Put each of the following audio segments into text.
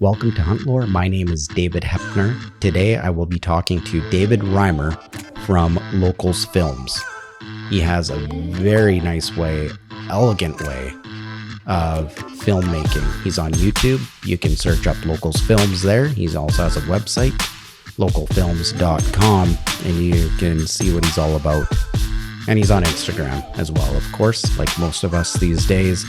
Welcome to Hunt Lore. My name is David Hepner. Today I will be talking to David Reimer from Locals Films. He has a very nice way, elegant way of filmmaking. He's on YouTube. You can search up Locals Films there. He also has a website, localfilms.com, and you can see what he's all about. And he's on Instagram as well, of course, like most of us these days.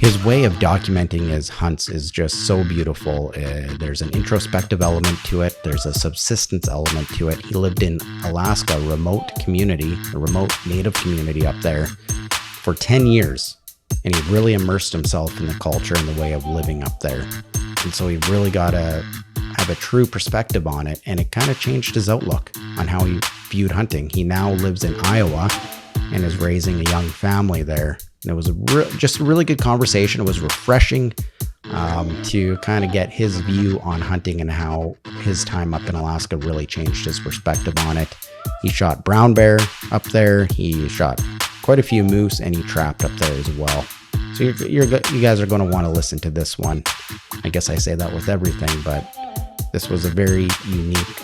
His way of documenting his hunts is just so beautiful. There's an introspective element to it. There's a subsistence element to it. He lived in Alaska, a remote native community up there for 10 years. And he really immersed himself in the culture and the way of living up there. And so he really got to have a true perspective on it. And it kind of changed his outlook on how he viewed hunting. He now lives in Iowa and is raising a young family there. And it was just a really good conversation. It was refreshing to kind of get his view on hunting and how his time up in Alaska really changed his perspective on it. He shot brown bear up there. He shot quite a few moose, and he trapped up there as well. So you guys are going to want to listen to this one. I guess I say that with everything, but this was a very unique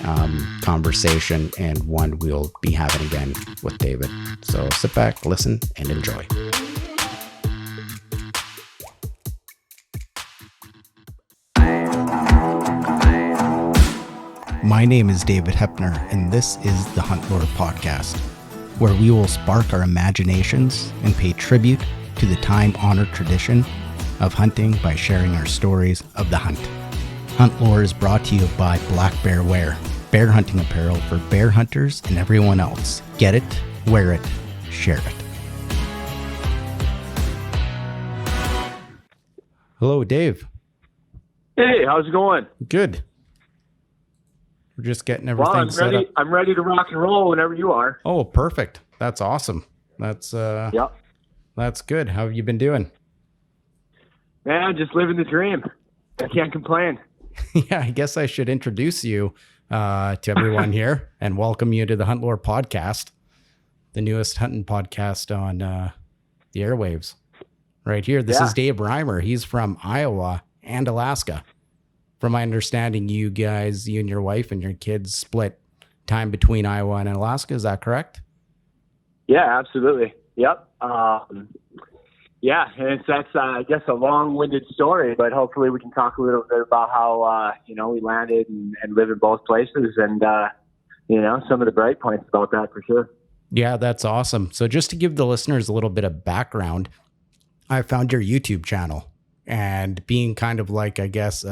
conversation and one we'll be having again with David. So sit back, listen, and enjoy. My name is David Hepner, and this is the Hunt Lore Podcast, where we will spark our imaginations and pay tribute to the time-honored tradition of hunting by sharing our stories of the hunt. Hunt Lore is brought to you by Black Bear Wear, bear hunting apparel for bear hunters and everyone else. Get it, wear it, share it. Hello, Dave. Hey, how's it going? Good. We're just getting everything set up. I'm ready to rock and roll whenever you are. Oh, perfect. That's awesome. That's That's good. How have you been doing? Man, just living the dream. I can't complain. Yeah, I guess I should introduce you to everyone here and welcome you to the Hunt Lore Podcast, the newest hunting podcast on the airwaves. Right here. This is Dave Reimer. He's from Iowa and Alaska. From my understanding, you and your wife and your kids split time between Iowa and Alaska. Is that correct? Yeah, absolutely. Yep. And that's I guess a long-winded story, but hopefully we can talk a little bit about how we landed and live in both places, and some of the bright points about that for sure. Yeah, that's awesome. So just to give the listeners a little bit of background, I found your YouTube channel, and being kind of like, I guess,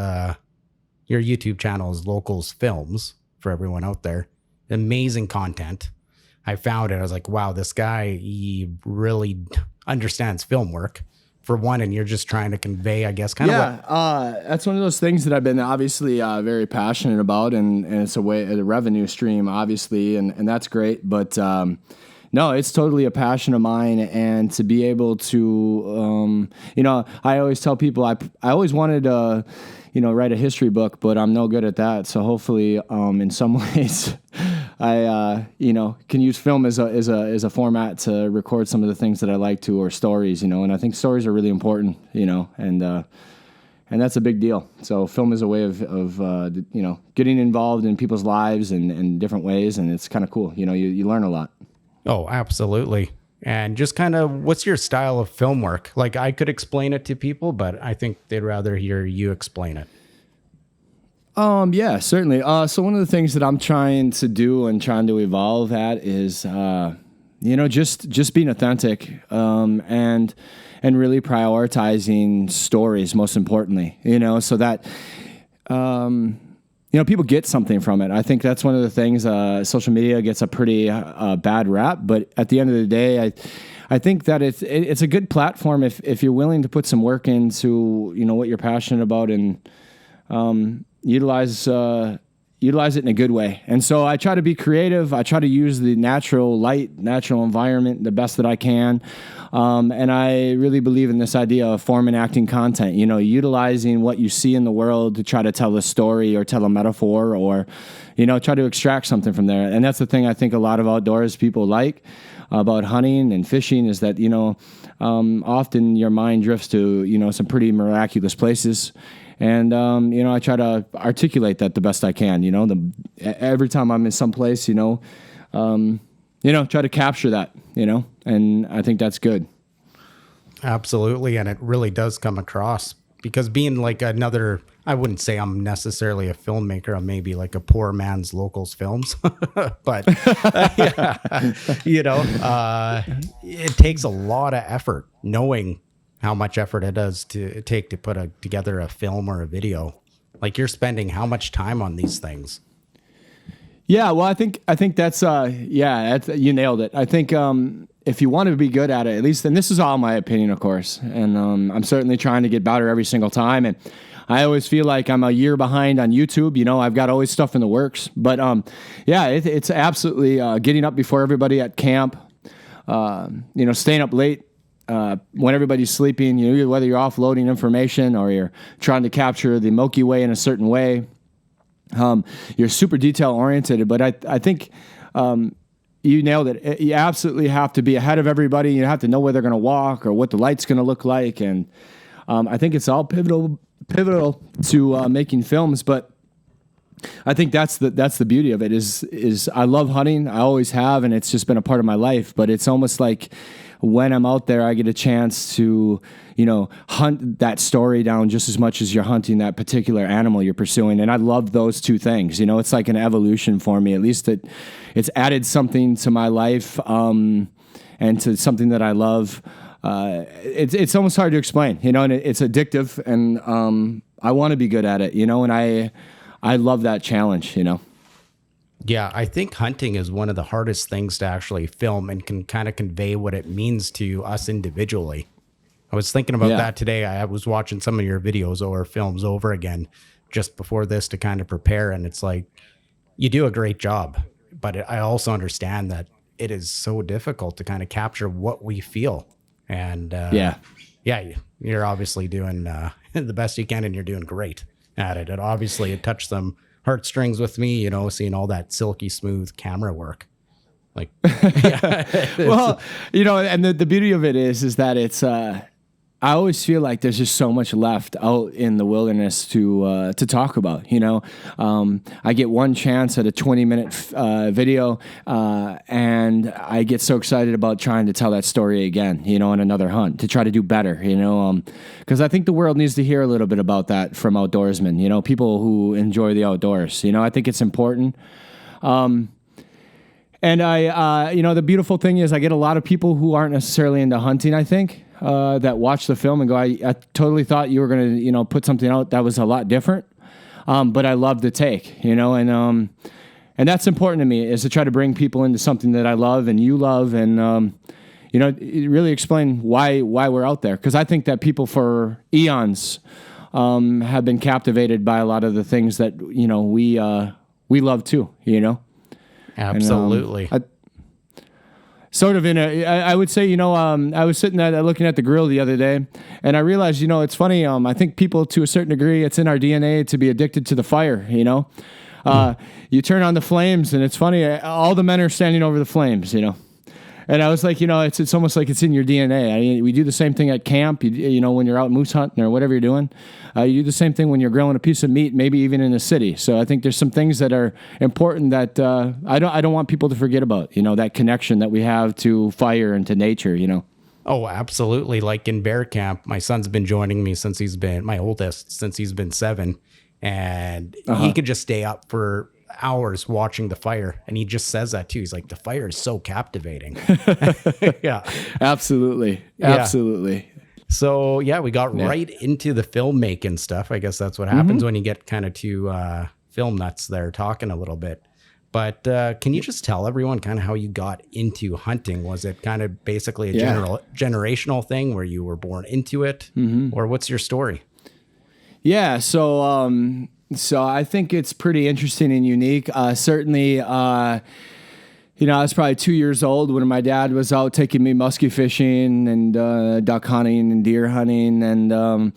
your YouTube channel is Locals Films for everyone out there. Amazing content. I found it. I was like, wow, this guy, he really understands film work for one. And you're just trying to convey, I guess, that's one of those things that I've been obviously very passionate about. And it's a revenue stream, obviously. And that's great. But no, it's totally a passion of mine. And to be able to, I always tell people I always wanted to, write a history book, but I'm no good at that. So hopefully, in some ways, I can use film as a format to record some of the things that I like to, or stories, and I think stories are really important, and that's a big deal. So film is a way of getting involved in people's lives in different ways, and it's kind of cool. You learn a lot. Oh, absolutely. And just kind of, what's your style of film work? Like, I could explain it to people, but I think they'd rather hear you explain it. Yeah, certainly. So one of the things that I'm trying to do and trying to evolve at is, just being authentic, and really prioritizing stories, most importantly, so that, people get something from it. I think that's one of the things. Social media gets a pretty bad rap, but at the end of the day, I think that it's a good platform if you're willing to put some work into what you're passionate about, and utilize it in a good way. And so I try to be creative. I try to use the natural light, natural environment the best that I can. And I really believe in this idea of form and acting content, utilizing what you see in the world to try to tell a story or tell a metaphor, or, try to extract something from there. And that's the thing I think a lot of outdoors people like about hunting and fishing is that, often your mind drifts to, some pretty miraculous places. And, I try to articulate that the best I can, every time I'm in some place, try to capture that, and I think that's good. Absolutely. And it really does come across, because being like another, I wouldn't say I'm necessarily a filmmaker. I'm maybe like a poor man's Locals Films, but it takes a lot of effort, knowing how much effort it does to take to put together a film or a video. Like, you're spending how much time on these things? Yeah, well, I think that's you nailed it. I think if you want to be good at it, at least, and this is all my opinion, of course, and I'm certainly trying to get better every single time, and I always feel like I'm a year behind on YouTube. I've got always stuff in the works, but it's absolutely getting up before everybody at camp, staying up late when everybody's sleeping, whether you're offloading information or you're trying to capture the Milky Way in a certain way. You're super detail oriented, but I think you nailed it. You absolutely have to be ahead of everybody. You have to know where they're going to walk or what the light's going to look like, and I think it's all pivotal to making films. But I think that's the beauty of it. Is I love hunting. I always have, and it's just been a part of my life. But it's almost like when I'm out there, I get a chance to, hunt that story down just as much as you're hunting that particular animal you're pursuing. And I love those two things. It's like an evolution for me. At least it's added something to my life, and to something that I love. It's almost hard to explain, and it's addictive, and I want to be good at it, and I love that challenge, Yeah, I think hunting is one of the hardest things to actually film and can kind of convey what it means to us individually. I was thinking about that today. I was watching some of your videos or films over again just before this to kind of prepare. And it's like, you do a great job, but I also understand that it is so difficult to kind of capture what we feel. And you're obviously doing the best you can, and you're doing great at it. And obviously it touched some heartstrings with me, seeing all that silky smooth camera work. Like, well, and the beauty of it is that it's, I always feel like there's just so much left out in the wilderness to talk about. I get one chance at a 20-minute video, and I get so excited about trying to tell that story again, on another hunt, to try to do better, because I think the world needs to hear a little bit about that from outdoorsmen, people who enjoy the outdoors. I think it's important. And I, the beautiful thing is I get a lot of people who aren't necessarily into hunting, I think, that watch the film and go, I totally thought you were going to, put something out that was a lot different. But I love the take, and that's important to me, is to try to bring people into something that I love and you love, and, really explain why we're out there. Cause I think that people for eons, have been captivated by a lot of the things that, we love too, Absolutely. And, sort of I would say, I was sitting there looking at the grill the other day, and I realized, it's funny. I think people, to a certain degree, it's in our DNA to be addicted to the fire. You turn on the flames, and it's funny. All the men are standing over the flames. And I was like, it's almost like it's in your DNA. We do the same thing at camp. When you're out moose hunting or whatever you're doing, you do the same thing when you're grilling a piece of meat, maybe even in a city. So I think there's some things that are important that I don't want people to forget about. That connection that we have to fire and to nature. Oh, absolutely. Like in bear camp, my son's been joining me since my oldest, since he's been 7, and he could just stay up for hours watching the fire, and he just says that too. He's like, the fire is so captivating. Yeah, absolutely. So we got right into the filmmaking stuff. I guess that's what happens when you get kind of two film nuts there talking a little bit. But can you just tell everyone kind of how you got into hunting? Was it kind of basically a generational thing where you were born into it, or what's your story? Yeah, so I think it's pretty interesting and unique. Certainly, I was probably 2 years old when my dad was out taking me muskie fishing and duck hunting and deer hunting, and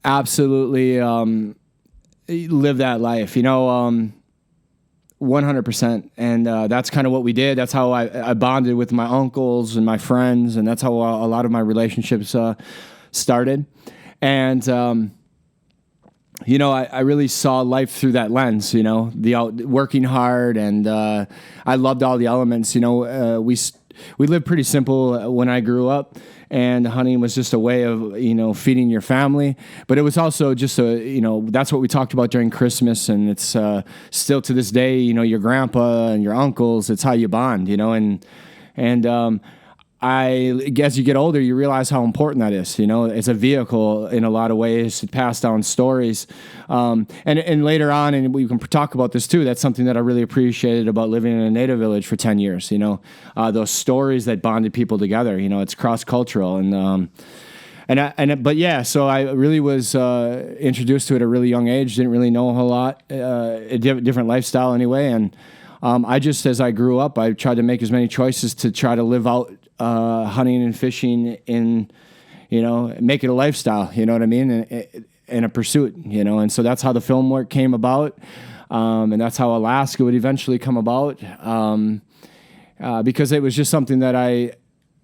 absolutely live that life. 100%. And that's kind of what we did. That's how I bonded with my uncles and my friends, and that's how a lot of my relationships started. And I really saw life through that lens, working hard, and I loved all the elements. We lived pretty simple when I grew up, and hunting was just a way of, feeding your family. But it was also just that's what we talked about during Christmas, and it's still to this day, your grandpa and your uncles, it's how you bond, and as you get older, you realize how important that is. It's a vehicle in a lot of ways to pass down stories. And later on, and we can talk about this too, that's something that I really appreciated about living in a native village for 10 years, those stories that bonded people together, it's cross-cultural. So I really was introduced to it at a really young age, didn't really know a whole lot, a different lifestyle anyway. And as I grew up, I tried to make as many choices to try to live out hunting and fishing in, make it a lifestyle, you know what I mean? And a pursuit, and so that's how the film work came about. And that's how Alaska would eventually come about. Because it was just something that I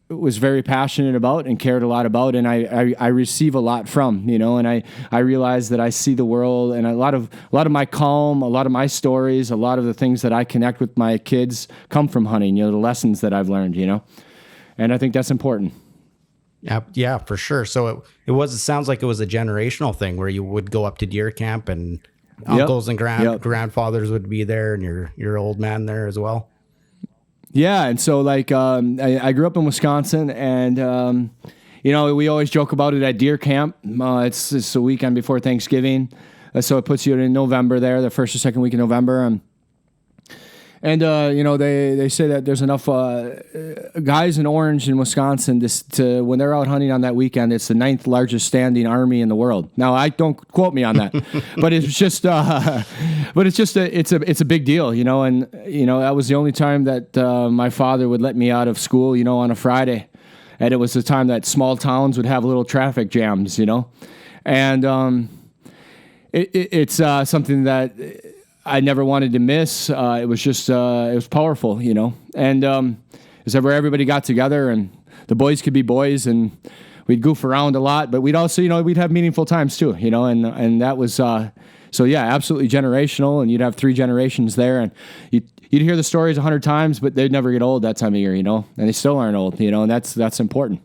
was very passionate about and cared a lot about. And I receive a lot from, and I realize that I see the world, and a lot of my calm, a lot of my stories, a lot of the things that I connect with my kids come from hunting, the lessons that I've learned, and I think that's important. Yeah, for sure. So it sounds like it was a generational thing where you would go up to deer camp and uncles and grandfathers would be there, and your old man there as well. Yeah. And so I grew up in Wisconsin, and, we always joke about it at deer camp. It's a weekend before Thanksgiving. So it puts you in November there, the first or second week in November. And they say that there's enough guys in orange in Wisconsin to when they're out hunting on that weekend, it's the 9th largest standing army in the world. Now, I don't quote me on that, but it's a big deal, and that was the only time that my father would let me out of school, on a Friday, and it was the time that small towns would have little traffic jams, and it's something that I never wanted to miss. It was just, it was powerful, and as ever, everybody got together, and the boys could be boys, and we'd goof around a lot, but we'd also, we'd have meaningful times too, and that was, so yeah, absolutely generational, and you'd have 3 generations there, and you'd hear the stories 100 times, but they'd never get old that time of year, and they still aren't old, and that's important.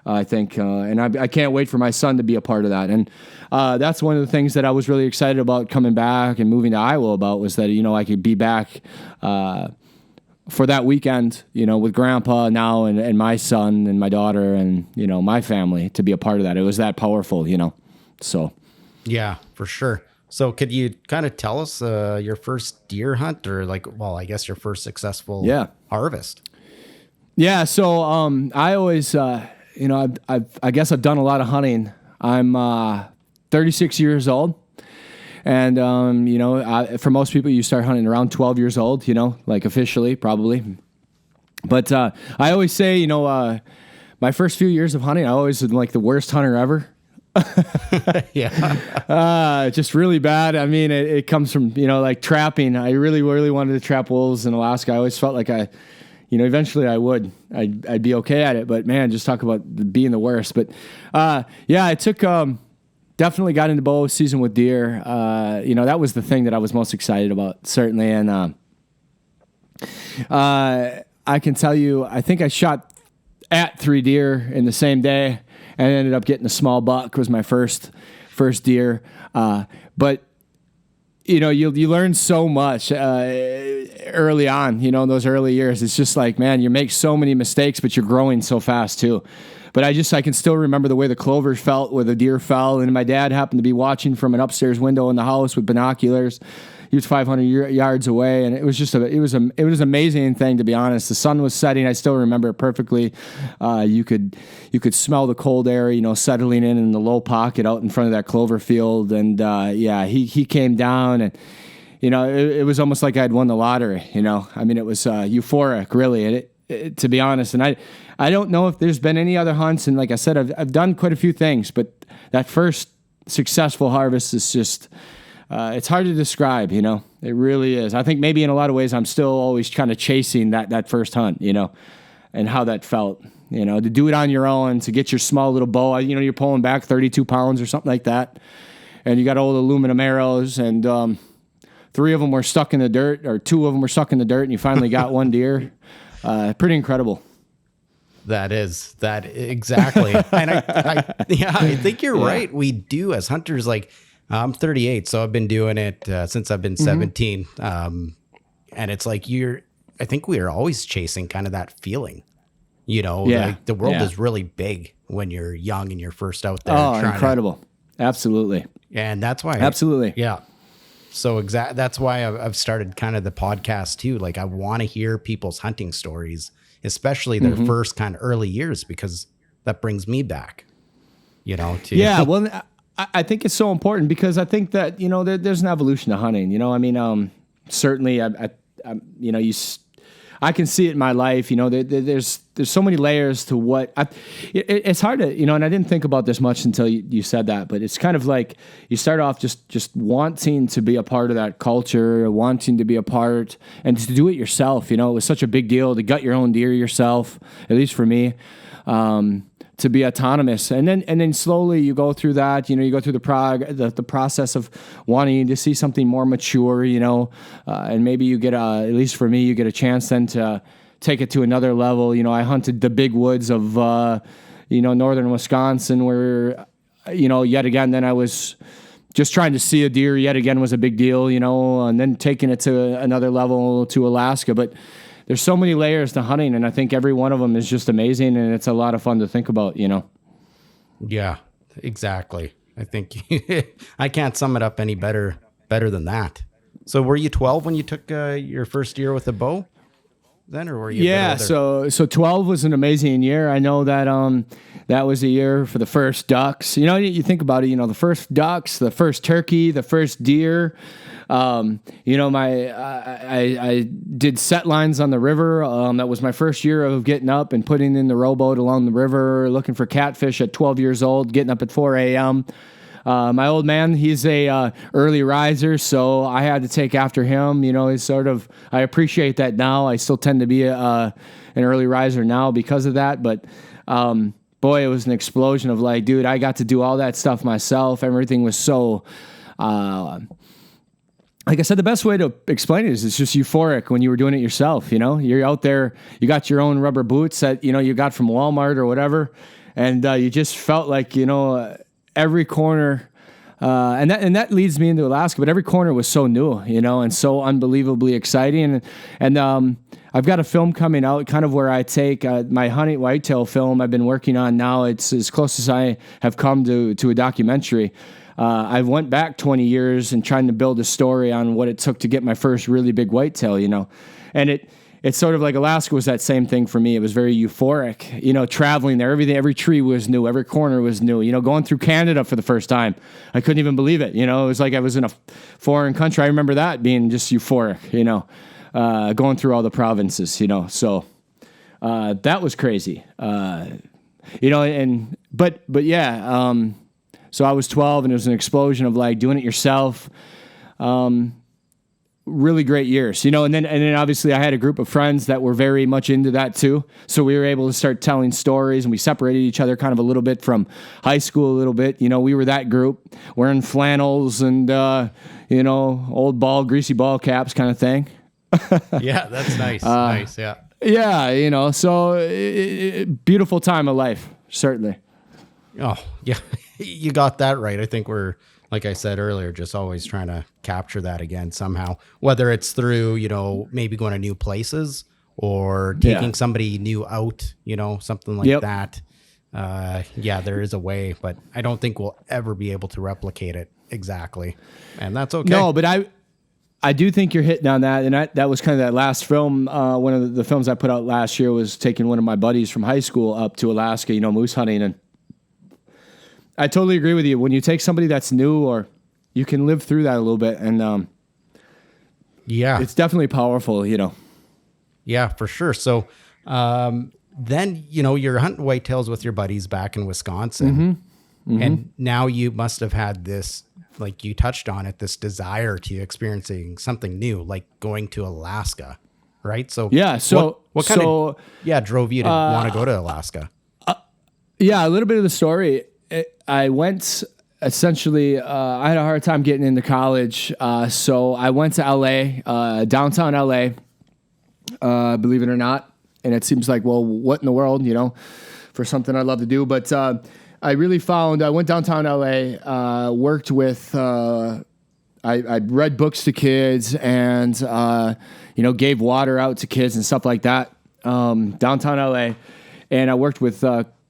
I think, and I can't wait for my son to be a part of that. And that's one of the things that I was really excited about coming back and moving to Iowa about, was that, I could be back for that weekend, with Grandpa now and my son and my daughter and, my family, to be a part of that. It was that powerful, so. Yeah, for sure. So could you kind of tell us your first deer hunt, or I guess your first successful harvest? Yeah. So I always... I guess I've done a lot of hunting. I'm 36 years old, and for most people, you start hunting around 12 years old. Officially, probably. But I always say, my first few years of hunting, I always was the worst hunter ever. Yeah. Just really bad. I mean, it comes from trapping. I really, really wanted to trap wolves in Alaska. I always felt like eventually I'd be okay at it, but man, just talk about being the worst. But, I took, definitely got into bow season with deer. That was the thing that I was most excited about, certainly. And, I can tell you, I think I shot at 3 deer in the same day, and ended up getting a small buck. Was my first deer. But you learn so much early on, in those early years. It's just man, you make so many mistakes, but you're growing so fast too. But I can still remember the way the clover felt where the deer fell. And my dad happened to be watching from an upstairs window in the house with binoculars. He was 500 yards away, and it was just it was an amazing thing, to be honest. The sun was setting. I still remember it perfectly. You could smell the cold air, settling in the low pocket out in front of that clover field. And he came down, and it was almost like I'd won the lottery. I mean, it was euphoric, really. And to be honest, and I don't know if there's been any other hunts. And like I said, I've done quite a few things, but that first successful harvest is just. It's hard to describe, it really is. I think maybe in a lot of ways I'm still always kind of chasing that first hunt, and how that felt, to do it on your own, to get your small little bow, you're pulling back 32 pounds or something like that. and you got old aluminum arrows, and 3 of them were stuck in the dirt, or 2 of them were stuck in the dirt, and you finally got one deer. Pretty incredible. That exactly. And I think you're right. We do as hunters, like I'm 38, so I've been doing it since I've been 17. And it's like I think we are always chasing kind of that feeling, like the world is really big when you're young and you're first out there. Oh, incredible. Absolutely. And that's why. Absolutely. Yeah. So that's why I've started kind of the podcast too. Like I want to hear people's hunting stories, especially their first kind of early years, because that brings me back, Well, I think it's so important because I think that, there's an evolution to hunting, I mean, certainly I can see it in my life, there's so many layers to what it's hard to, and I didn't think about this much until you said that, but it's kind of like you start off just wanting to be a part of that culture, wanting to be a part and to do it yourself. It was such a big deal to gut your own deer yourself, at least for me. To be autonomous, and then slowly you go through that. You go through the process of wanting to see something more mature. And maybe you get at least for me, you get a chance then to take it to another level. I hunted the big woods of northern Wisconsin, where yet again then I was just trying to see a deer. Yet again was a big deal. And then taking it to another level to Alaska, but. There's so many layers to hunting, and I think every one of them is just amazing, and it's a lot of fun to think about, Yeah, exactly. I think I can't sum it up any better than that. So were you 12 when you took your first year with a bow then, or were you? Yeah, so 12 was an amazing year. I know that that was a year for the first ducks. You think about it, the first ducks, the first turkey, the first deer. I did set lines on the river. That was my first year of getting up and putting in the rowboat along the river, looking for catfish at 12 years old, getting up at 4 a.m. My old man, he's a early riser, so I had to take after him. He's I appreciate that now. I still tend to be an early riser now because of that, but boy, it was an explosion of like, dude, I got to do all that stuff myself. Everything was so... like I said, the best way to explain it is it's just euphoric when you were doing it yourself. You're out there, you got your own rubber boots that, you got from Walmart or whatever. And you just felt like, every corner, and that leads me into Alaska, but every corner was so new, and so unbelievably exciting. And I've got a film coming out kind of where I take my hunting whitetail film I've been working on now. It's as close as I have come to a documentary. I went back 20 years and trying to build a story on what it took to get my first really big whitetail, and it's sort of like Alaska was that same thing for me. It was very euphoric, traveling there, every tree was new, every corner was new, going through Canada for the first time. I couldn't even believe it. It was like I was in a foreign country. I remember that being just euphoric, going through all the provinces, so that was crazy, but yeah, so I was 12 and it was an explosion of like doing it yourself. Really great years, and then obviously I had a group of friends that were very much into that too. So we were able to start telling stories, and we separated each other kind of a little bit from high school a little bit. We were that group wearing flannels and, old greasy ball caps kind of thing. Yeah, that's nice. Nice. Yeah. Yeah. So beautiful time of life, certainly. Oh, yeah, you got that right. I think we're, like I said earlier, just always trying to capture that again somehow, whether it's through, maybe going to new places or taking somebody new out, something like that. There is a way, but I don't think we'll ever be able to replicate it exactly. And that's okay. No, but I do think you're hitting on that. And that was kind of that last film. One of the films I put out last year was taking one of my buddies from high school up to Alaska, moose hunting. And I totally agree with you. When you take somebody that's new, or you can live through that a little bit, and it's definitely powerful, Yeah, for sure. So then you're hunting whitetails with your buddies back in Wisconsin, and now you must have had this, like you touched on it, this desire to experiencing something new, like going to Alaska, right? So yeah. So what kind of drove you to want to go to Alaska? Yeah, a little bit of the story. I went essentially, I had a hard time getting into college. So I went to LA, downtown LA, believe it or not. And it seems like, well, what in the world, for something I love to do. But I really found, I went downtown LA, worked with, I read books to kids and, gave water out to kids and stuff like that, downtown LA. And I worked with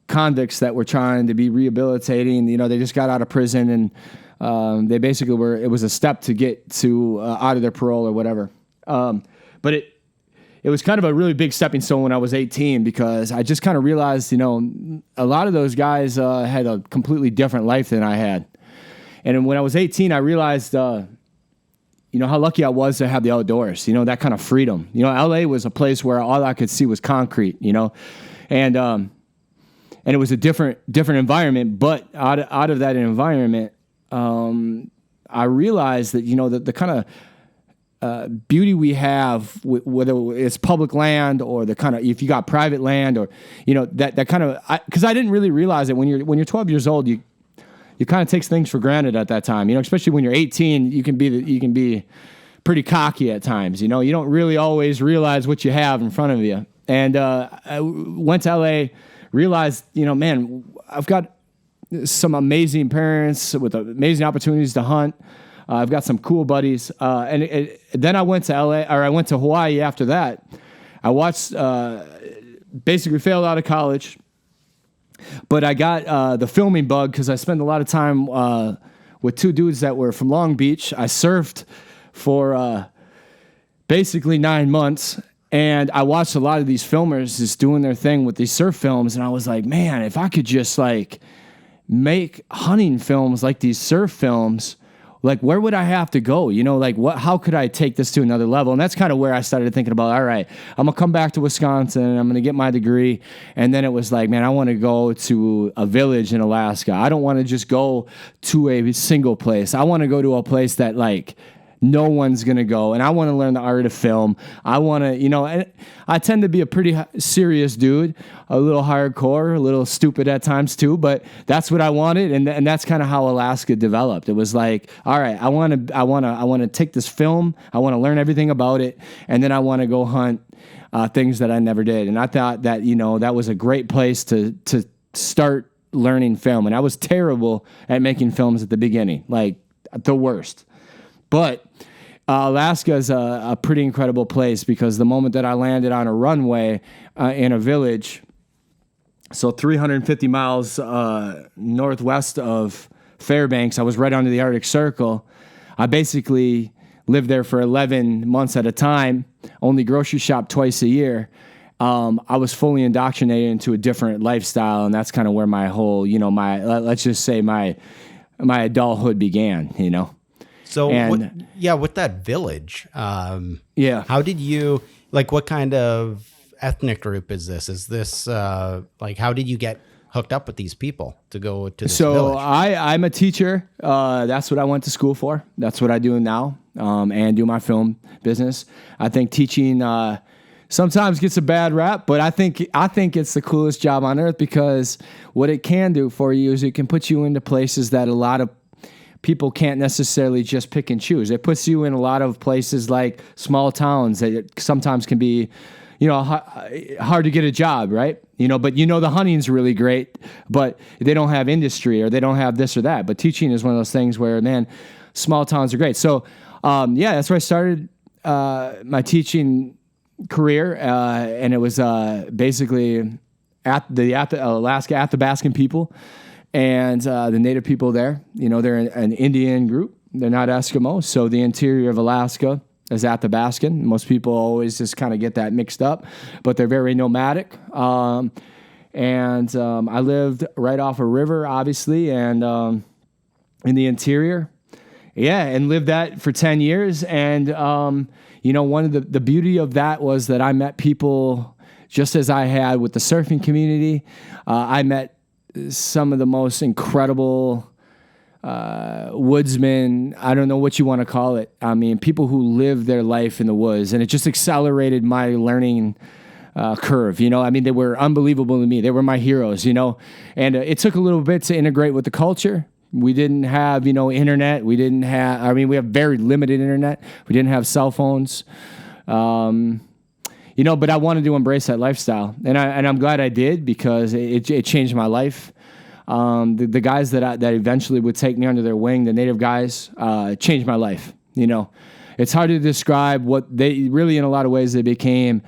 convicts that were trying to be rehabilitating. They just got out of prison and they basically it was a step to get to out of their parole or whatever. But it was kind of a really big stepping stone when I was 18 because I just kind of realized, a lot of those guys had a completely different life than I had. And when I was 18, I realized, how lucky I was to have the outdoors, that kind of freedom. LA was a place where all I could see was concrete, and it was a different environment. But out of that environment, I realized that, the kind of beauty we have, whether it's public land or the kind of, if you got private land or, that kind of, because I didn't really realize it when you're 12 years old, you kind of takes things for granted at that time, especially when you're 18, you can be pretty cocky at times, you don't really always realize what you have in front of you. And I went to LA, realized, man, I've got some amazing parents with amazing opportunities to hunt. I've got some cool buddies. Then I went to I went to Hawaii after that. I watched, basically failed out of college, but I got the filming bug because I spent a lot of time with two dudes that were from Long Beach. I surfed for basically 9 months, and I watched a lot of these filmers just doing their thing with these surf films, and I was like, man, if I could just make hunting films like these surf films, where would I have to go? How could I take this to another level? And that's kind of where I started thinking about, all right, I'm going to come back to Wisconsin. I'm going to get my degree. And then it was like, man, I want to go to a village in Alaska. I don't want to just go to a single place. I want to go to a place that no one's going to go. And I want to learn the art of film. I want to, I tend to be a pretty serious dude, a little hardcore, a little stupid at times too, but that's what I wanted. And that's kind of how Alaska developed. It was like, all right, I want to take this film. I want to learn everything about it. And then I want to go hunt things that I never did. And I thought that, that was a great place to start learning film. And I was terrible at making films at the beginning, the worst. But Alaska is a pretty incredible place because the moment that I landed on a runway in a village, so 350 miles northwest of Fairbanks, I was right under the Arctic Circle. I basically lived there for 11 months at a time, only grocery shop twice a year. I was fully indoctrinated into a different lifestyle, and that's kind of where my whole, let's just say my adulthood began, So, with that village, how did you, what kind of ethnic group is this? Is this, how did you get hooked up with these people to go to this village? So I'm a teacher. That's what I went to school for. That's what I do now, and do my film business. I think teaching sometimes gets a bad rap, but I think it's the coolest job on earth because what it can do for you is it can put you into places that a lot of people can't necessarily just pick and choose. It puts you in a lot of places like small towns that it sometimes can be, hard to get a job, right? But the hunting's really great, but they don't have industry or they don't have this or that. But teaching is one of those things where, man, small towns are great. So, that's where I started my teaching career, and it was basically at the Alaska Athabascan people. And the native people there, they're an Indian group. They're not Eskimo. So the interior of Alaska is Athabascan. Most people always just kind of get that mixed up, but they're very nomadic. I lived right off a river, obviously, and in the interior. Yeah, and lived that for 10 years. And, one of the beauty of that was that I met people just as I had with the surfing community. I met some of the most incredible woodsmen. I don't know what you want to call it. I mean, people who live their life in the woods, and it just accelerated my learning curve. They were unbelievable to me. They were my heroes, and it took a little bit to integrate with the culture, We didn't have, internet. We have very limited internet. We didn't have cell phones. But I wanted to embrace that lifestyle, and I'm glad I did, because it changed my life. The guys that eventually would take me under their wing, the native guys, changed my life. It's hard to describe what they really, in a lot of ways, they became.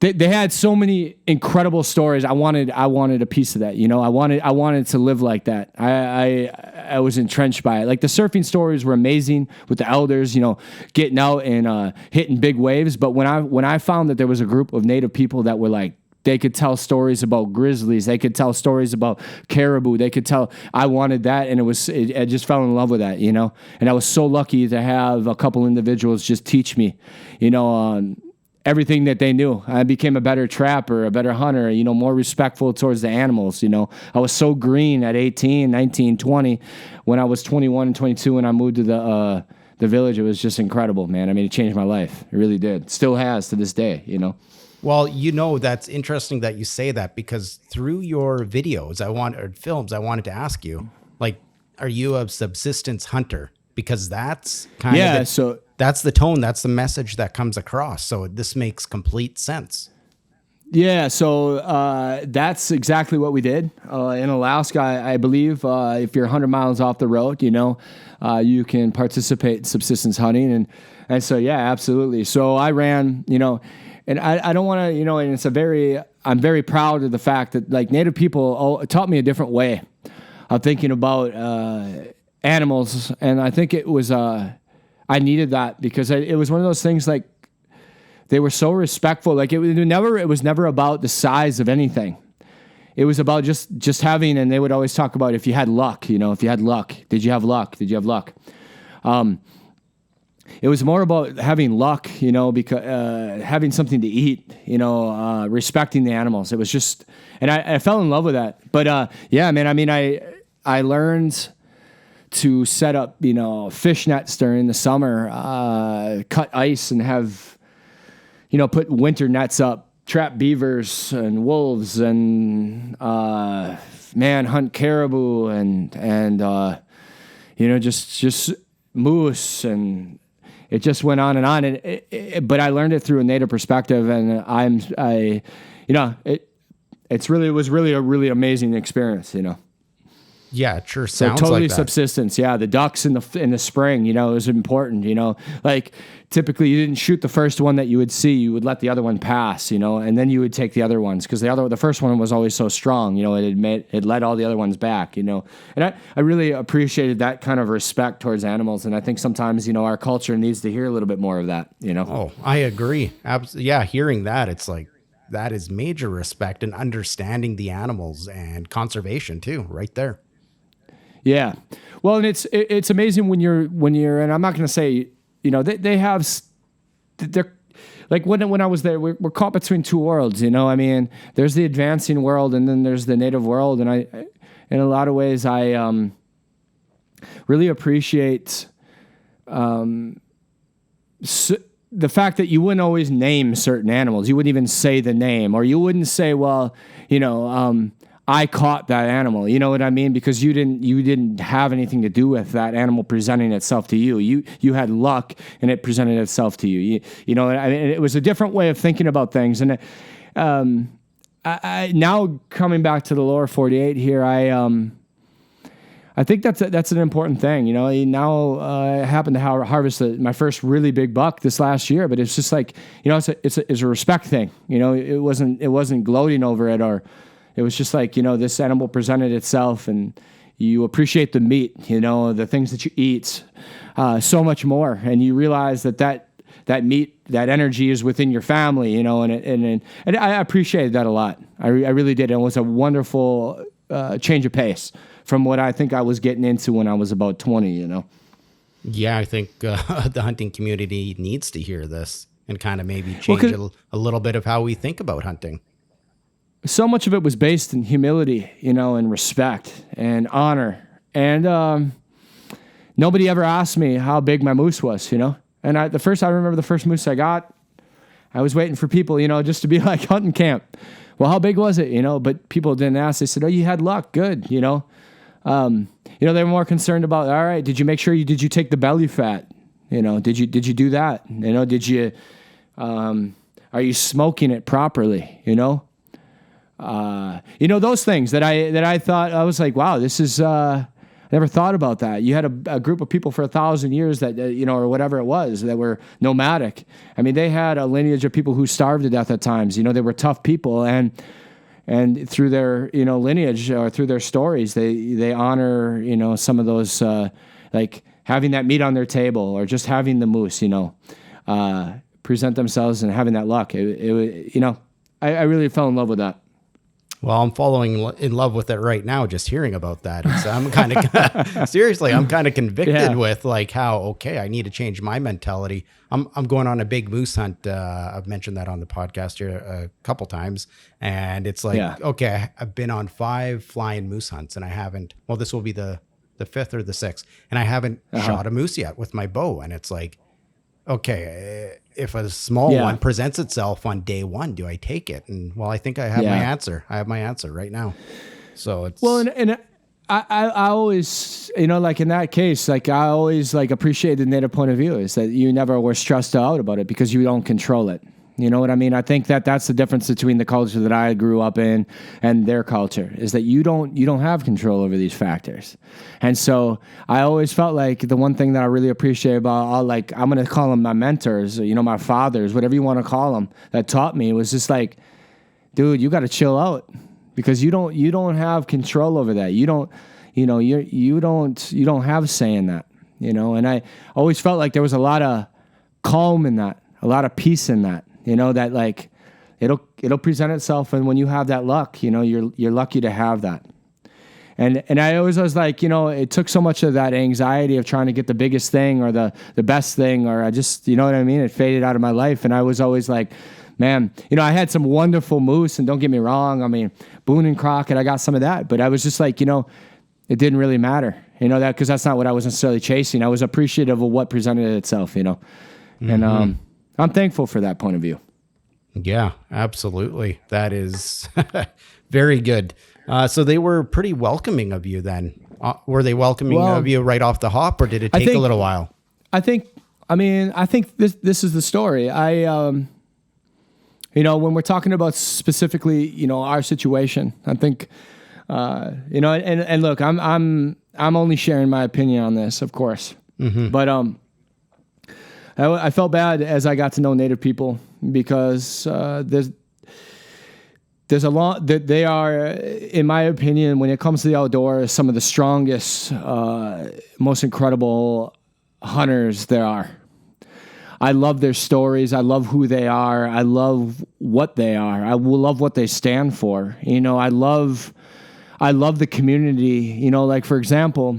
They had so many incredible stories. I wanted a piece of that. I wanted to live like that. I was entrenched by it. Like, the surfing stories were amazing with the elders, getting out and hitting big waves. But when I found that there was a group of native people that were like, they could tell stories about grizzlies, they could tell stories about caribou, I wanted that, and I just fell in love with that, And I was so lucky to have a couple individuals just teach me, everything that they knew. I became a better trapper, a better hunter, more respectful towards the animals. I was so green at 18, 19, 20. When I was 21 and 22 and I moved to the village, it was just incredible, man. I mean, it changed my life. It really did. Still has to this day, Well, that's interesting that you say that, because through your videos, films, I wanted to ask you, like, are you a subsistence hunter? Because that's that's the tone, that's the message that comes across. So this makes complete sense. Yeah, so that's exactly what we did in Alaska. I believe if you're 100 miles off the road, you can participate in subsistence hunting, and so yeah, absolutely. So I ran, and I don't want to, and I'm very proud of the fact that, like, Native people taught me a different way of thinking about animals, and I think it was I needed that, because it was one of those things, like, they were so respectful. Like, it was never about the size of anything. It was about just having, and they would always talk about if you had luck, if you had luck, did you have luck? Did you have luck? It was more about having luck, because having something to eat, respecting the animals. It was just, and I fell in love with that. But yeah, man, I mean, I learned to set up, fish nets during the summer, cut ice and have, put winter nets up, trap beavers and wolves, and hunt caribou and just moose, and it just went on and on. And but I learned it through a native perspective, and it was really a really amazing experience, Yeah, it sure So sounds totally like that. subsistence. Yeah, the ducks in the spring, it was important. Like, typically you didn't shoot the first one that you would see. You would let the other one pass, and then you would take the other ones, because the first one was always so strong. It led all the other ones back. And I really appreciated that kind of respect towards animals. And I think sometimes our culture needs to hear a little bit more of that. Oh, I agree. Yeah, hearing that, it's like, that is major respect and understanding the animals and conservation too, right there. Yeah. Well, and it's amazing when you're, and I'm not going to say, they're like, when I was there, we're caught between two worlds, I mean, there's the advancing world and then there's the native world. And I, in a lot of ways, I really appreciate the fact that you wouldn't always name certain animals. You wouldn't even say the name, or you wouldn't say, well, I caught that animal. You know what I mean? Because you didn't have anything to do with that animal presenting itself to you. You had luck, and it presented itself to you. It was a different way of thinking about things. And I now coming back to the lower 48 here, I think that's an important thing. Now I happened to harvest my first really big buck this last year, but it's just like, it's a respect thing. It wasn't gloating over it, or it was just like, this animal presented itself, and you appreciate the meat, the things that you eat, so much more, and you realize that meat, that energy is within your family, and I appreciated that a lot. I really did. It was a wonderful change of pace from what I think I was getting into when I was about 20, Yeah, I think the hunting community needs to hear this and kind of maybe change a little bit of how we think about hunting. So much of it was based in humility, and respect and honor. And nobody ever asked me how big my moose was, And I remember the first moose I got, I was waiting for people, just to be like hunting camp. well, how big was it? But people didn't ask. They said, oh, you had luck. Good. They were more concerned about, all right, did you make sure did you take the belly fat? Did you do that? Did you, are you smoking it properly? Those things that I thought, I was like, wow, this is, never thought about that. You had a group of people for 1,000 years that, or whatever it was, that were nomadic. I mean, they had a lineage of people who starved to death at times. They were tough people, and through their, lineage or through their stories, they honor, some of those, like having that meat on their table or just having the moose, present themselves and having that luck. I really fell in love with that. Well, I'm falling in love with it right now, just hearing about that. I'm kind of seriously, I'm kind of convicted with like how, okay, I need to change my mentality. I'm going on a big moose hunt. I've mentioned that on the podcast here a couple times, and it's like, okay, I've been on 5 flying moose hunts, and I haven't. Well, this will be the 5th or the 6th, and I haven't shot a moose yet with my bow. And it's like, okay, if a small one presents itself on day 1, do I take it? And well, I think I have my answer. I have my answer right now. So it's and I always, like in that case, like I always like appreciate the native point of view is that you never were stressed out about it because you don't control it. You know what I mean? I think that's the difference between the culture that I grew up in and their culture is that you don't have control over these factors. And so I always felt like the one thing that I really appreciate about all, like, I'm going to call them my mentors, or, my fathers, whatever you want to call them, that taught me was just like, dude, you got to chill out because you don't have control over that. You don't have say in that, and I always felt like there was a lot of calm in that, a lot of peace in that. That like it'll present itself, and when you have that luck, you're lucky to have that. And I always was like, it took so much of that anxiety of trying to get the biggest thing or the best thing, or I just, what I mean? It faded out of my life, and I was always like, man, I had some wonderful moose, and don't get me wrong, I mean, Boone and Crockett, I got some of that, but I was just like, it didn't really matter, that because that's not what I was necessarily chasing. I was appreciative of what presented itself, and I'm thankful for that point of view. Yeah, absolutely. That is very good. So they were pretty welcoming of you then. Were they welcoming of you right off the hop, or did it take a little while? I think this is the story. When we're talking about specifically, our situation, I think, and look, I'm only sharing my opinion on this, of course, but, I felt bad as I got to know Native people because there's a lot that they are, in my opinion, when it comes to the outdoors, some of the strongest, most incredible hunters there are. I love their stories. I love who they are. I love what they are. I love what they stand for. I love the community. Like, for example,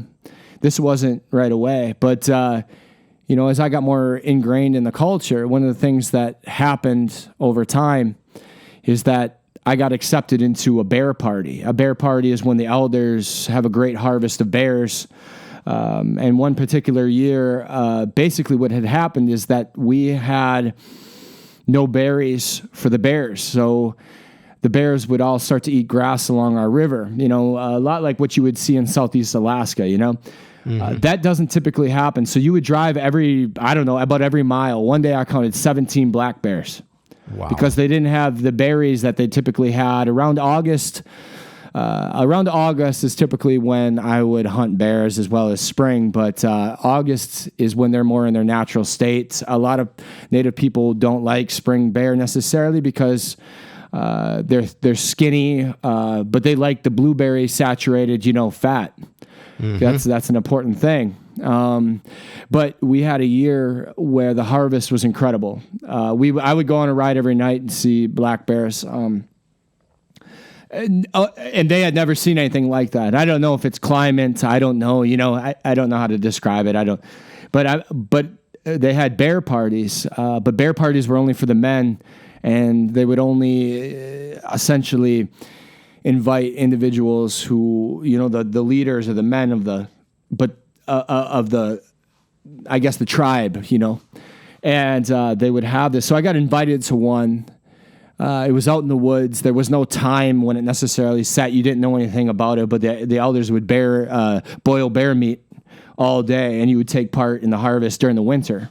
this wasn't right away, but as I got more ingrained in the culture, one of the things that happened over time is that I got accepted into a bear party. A bear party is when the elders have a great harvest of bears. And one particular year, basically what had happened is that we had no berries for the bears. So the bears would all start to eat grass along our river, a lot like what you would see in Southeast Alaska, That doesn't typically happen. So you would drive about every mile. One day I counted 17 black bears. Wow. Because they didn't have the berries that they typically had. Around August is typically when I would hunt bears, as well as spring. But August is when they're more in their natural state. A lot of Native people don't like spring bear necessarily because they're skinny, but they like the blueberry saturated, fat. That's an important thing. But we had a year where the harvest was incredible. I would go on a ride every night and see black bears. And they had never seen anything like that. I don't know if it's climate. I don't know. I don't know how to describe it. But they had bear parties. But bear parties were only for the men, and they would only essentially invite individuals who, the leaders or the men of the tribe, and they would have this. So I got invited to one it was out in the woods. There was no time when it necessarily set. You didn't know anything about it, but the elders would boil bear meat all day, and you would take part in the harvest during the winter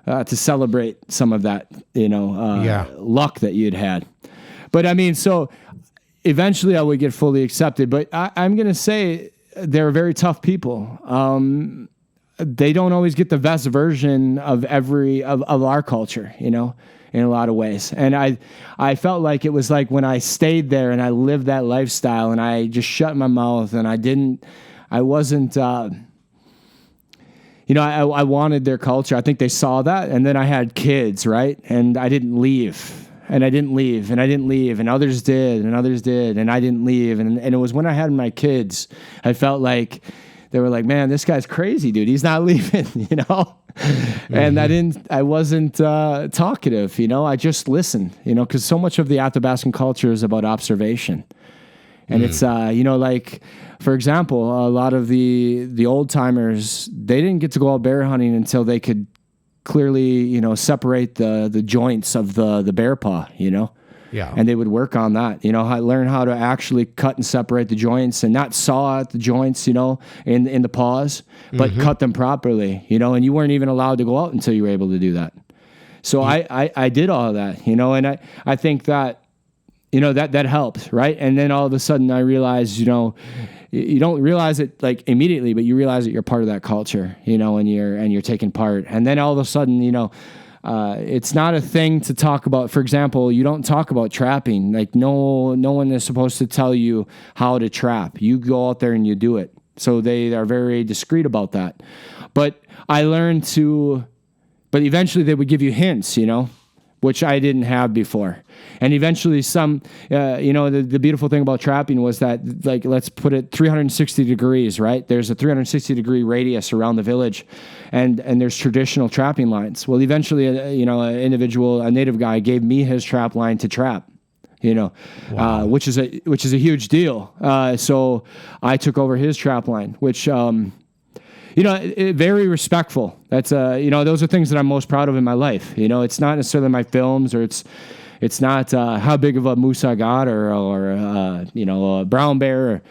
to celebrate some of that, luck that you'd had. But I mean, so eventually I would get fully accepted. But I'm going to say they're very tough people. They don't always get the best version of of our culture, in a lot of ways. And I felt like it was like when I stayed there and I lived that lifestyle and I just shut my mouth and I wasn't, I wanted their culture. I think they saw that. And then I had kids, right? And I didn't leave. And I didn't leave. And I didn't leave. And others did. And others did. And I didn't leave. And it was when I had my kids, I felt like they were like, man, this guy's crazy, dude. He's not leaving, Mm-hmm. And I wasn't talkative, I just listened, because so much of the Athabascan culture is about observation. And it's, like, for example, a lot of the old timers, they didn't get to go out bear hunting until they could clearly, separate the joints of the bear paw, Yeah. And they would work on that, learn how to actually cut and separate the joints and not saw at the joints, in the paws, but cut them properly, and you weren't even allowed to go out until you were able to do that. So I did all of that, and I think that, that helped, right? And then all of a sudden I realized, you don't realize it like immediately, but you realize that you're part of that culture, and you're taking part. And then all of a sudden, it's not a thing to talk about. For example, you don't talk about trapping. Like no one is supposed to tell you how to trap. You go out there and you do it. So they are very discreet about that. But I learned but eventually they would give you hints, which I didn't have before. And eventually the beautiful thing about trapping was that, like, let's put it 360 degrees, right? There's a 360 degree radius around the village and there's traditional trapping lines. Well, eventually, a native guy gave me his trap line to trap, wow. Which is a huge deal. So I took over his trap line, which, very respectful. That's those are things that I'm most proud of in my life. It's not necessarily my films, or it's not how big of a moose I got, or a brown bear.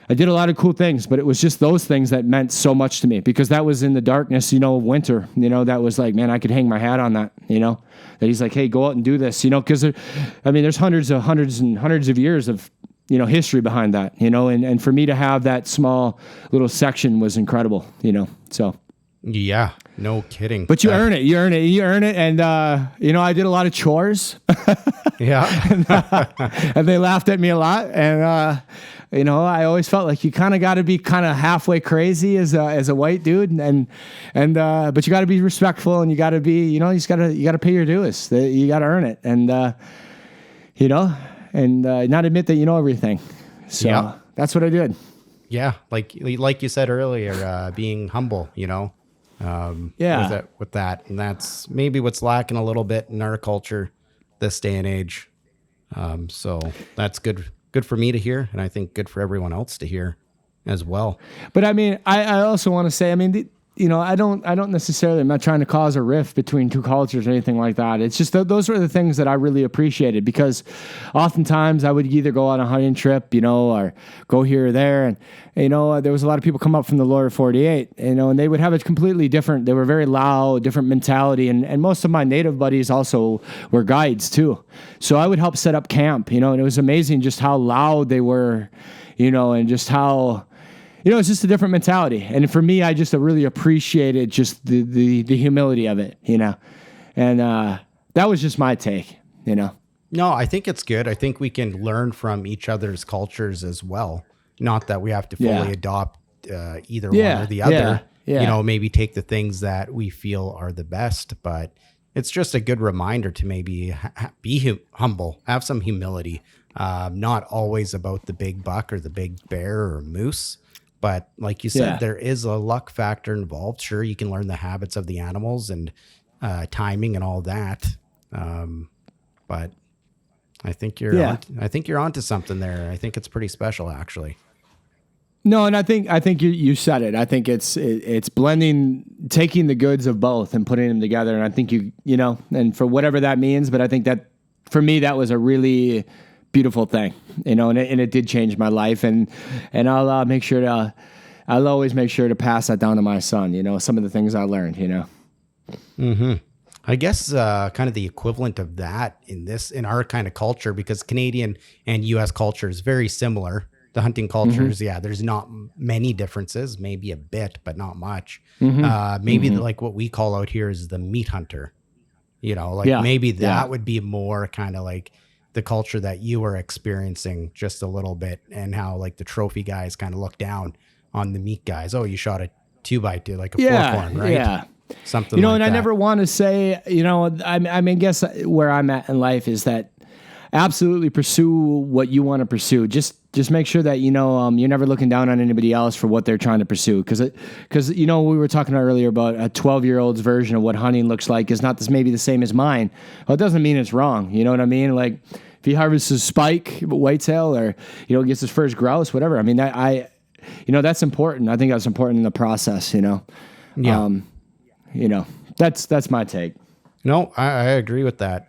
I did a lot of cool things, but it was just those things that meant so much to me, because that was in the darkness, of winter. That was like, man, I could hang my hat on that. That he's like, hey, go out and do this. Because there's hundreds of years of history behind that, and for me to have that small little section was incredible, so. Yeah, no kidding. But you earn it. And, I did a lot of chores. Yeah. And they laughed at me a lot. And, I always felt like you kind of got to be kind of halfway crazy as a white dude. But you got to be respectful, and you got to be, you got to pay your dues. You got to earn it. And, not admit that you know everything. So yeah. That's what I did. Yeah. Like you said earlier, being humble, with that. And that's maybe what's lacking a little bit in our culture this day and age. So that's good for me to hear. And I think good for everyone else to hear as well. But I mean, I also want to say, I don't necessarily, I'm not trying to cause a rift between two cultures or anything like that. It's just those were the things that I really appreciated, because oftentimes I would either go on a hunting trip, or go here or there. And, there was a lot of people come up from the lower 48, and they would have a completely different, they were very loud, different mentality. And most of my native buddies also were guides too. So I would help set up camp, and it was amazing just how loud they were, and just how, it's just a different mentality. And for me, I just really appreciated just the humility of it, and that was just my take, No, I think it's good. I think we can learn from each other's cultures as well. Not that we have to fully adopt either one or the other, maybe take the things that we feel are the best, but it's just a good reminder to maybe be humble, have some humility, not always about the big buck or the big bear or moose. But like you said, there is a luck factor involved. Sure, you can learn the habits of the animals and timing and all that. But I think you're onto something there. I think it's pretty special, actually. No, and I think you said it. I think it's blending, taking the goods of both and putting them together. And I think and for whatever that means, but I think for me, that was a really beautiful thing, and it did change my life. And I'll I'll always make sure to pass that down to my son, some of the things I learned, Mm-hmm. I guess kind of the equivalent of that in our kind of culture, because Canadian and U.S. culture is very similar. The hunting cultures, there's not many differences, maybe a bit, but not much. Maybe like what we call out here is the meat hunter. Maybe that would be more kind of like the culture that you were experiencing just a little bit, and how like the trophy guys kind of look down on the meat guys. Oh, you shot a 2x2, like a forkhorn, right? Yeah. Something like and that. I never want to say, I mean, guess where I'm at in life is that absolutely pursue what you want to pursue. Just make sure that, you're never looking down on anybody else for what they're trying to pursue. Because we were talking earlier about a 12-year-old's version of what hunting looks like is not maybe the same as mine. Well, it doesn't mean it's wrong. You know what I mean? Like if he harvests a spike, whitetail, or, gets his first grouse, whatever. I mean, that's important. I think that's important in the process, Yeah. That's my take. No, I agree with that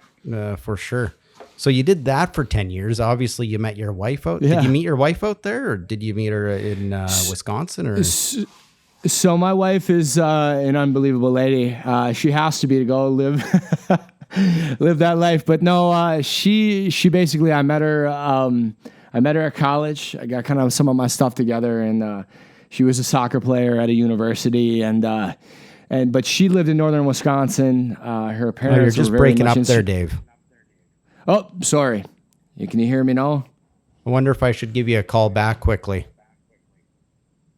for sure. So you did that for 10 years. Obviously, you met your wife out. Yeah. Did you meet your wife out there, or did you meet her in Wisconsin? Or so my wife is an unbelievable lady. She has to be to go live live that life. But no, she basically, I met her at college. I got kind of some of my stuff together, and she was a soccer player at a university, but she lived in northern Wisconsin. Her parents you're just were very breaking much up there, Dave. Oh, sorry. Can you hear me now? I wonder if I should give you a call back quickly.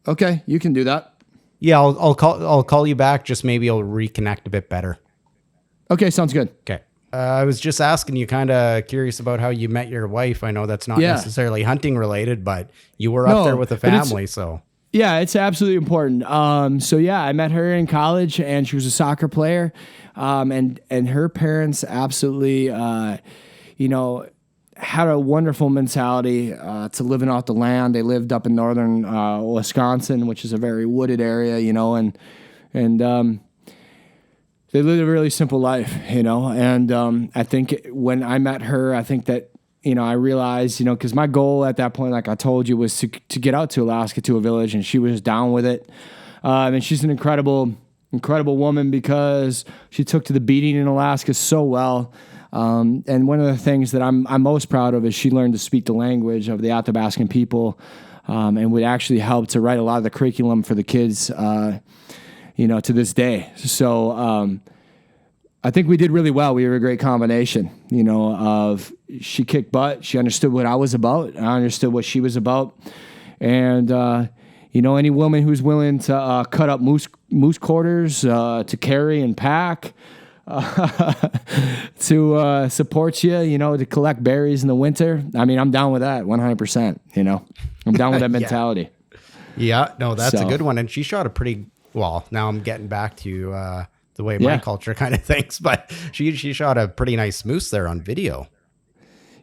Okay, you can do that. Yeah, I'll call you back. Just maybe I'll reconnect a bit better. Okay, sounds good. Okay. I was just asking you, kind of curious about how you met your wife. I know that's not necessarily hunting related, but you were up there with a family, so. Yeah, it's absolutely important. I met her in college, and she was a soccer player, and her parents absolutely, had a wonderful mentality to living off the land. They lived up in northern Wisconsin, which is a very wooded area, and they lived a really simple life, And I think when I met her, I think that, I realized, because my goal at that point, like I told you, was to get out to Alaska to a village, and she was down with it. And she's an incredible woman, because she took to the beating in Alaska so well. And one of the things that I'm most proud of is she learned to speak the language of the Athabascan people, and would actually help to write a lot of the curriculum for the kids, to this day. So I think we did really well. We were a great combination, of she kicked butt. She understood what I was about. I understood what she was about. And, any woman who's willing to cut up moose quarters to carry and pack, to support you, to collect berries in the winter. I mean, I'm down with that 100%, I'm down with that mentality. Yeah, no, that's a good one. And she shot a pretty, well, now I'm getting back to the way my culture kind of thinks, but she shot a pretty nice moose there on video.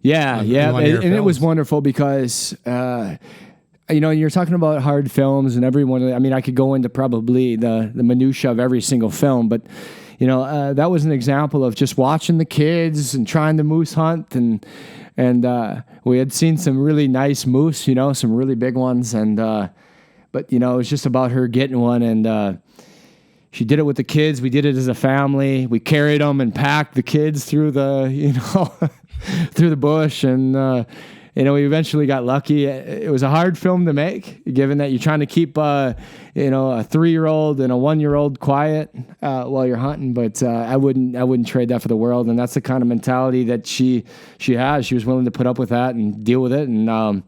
Yeah, and it was wonderful because, you're talking about hard films, and everyone, I mean, I could go into probably the minutia of every single film, but, that was an example of just watching the kids and trying to moose hunt, and we had seen some really nice moose, some really big ones, and, but, it was just about her getting one, and, she did it with the kids. We did it as a family. We carried them and packed the kids through the, through the bush. And, we eventually got lucky. It was a hard film to make, given that you're trying to keep, a 3-year-old and a 1-year-old quiet while you're hunting. But I wouldn't trade that for the world. And that's the kind of mentality that she has. She was willing to put up with that and deal with it, and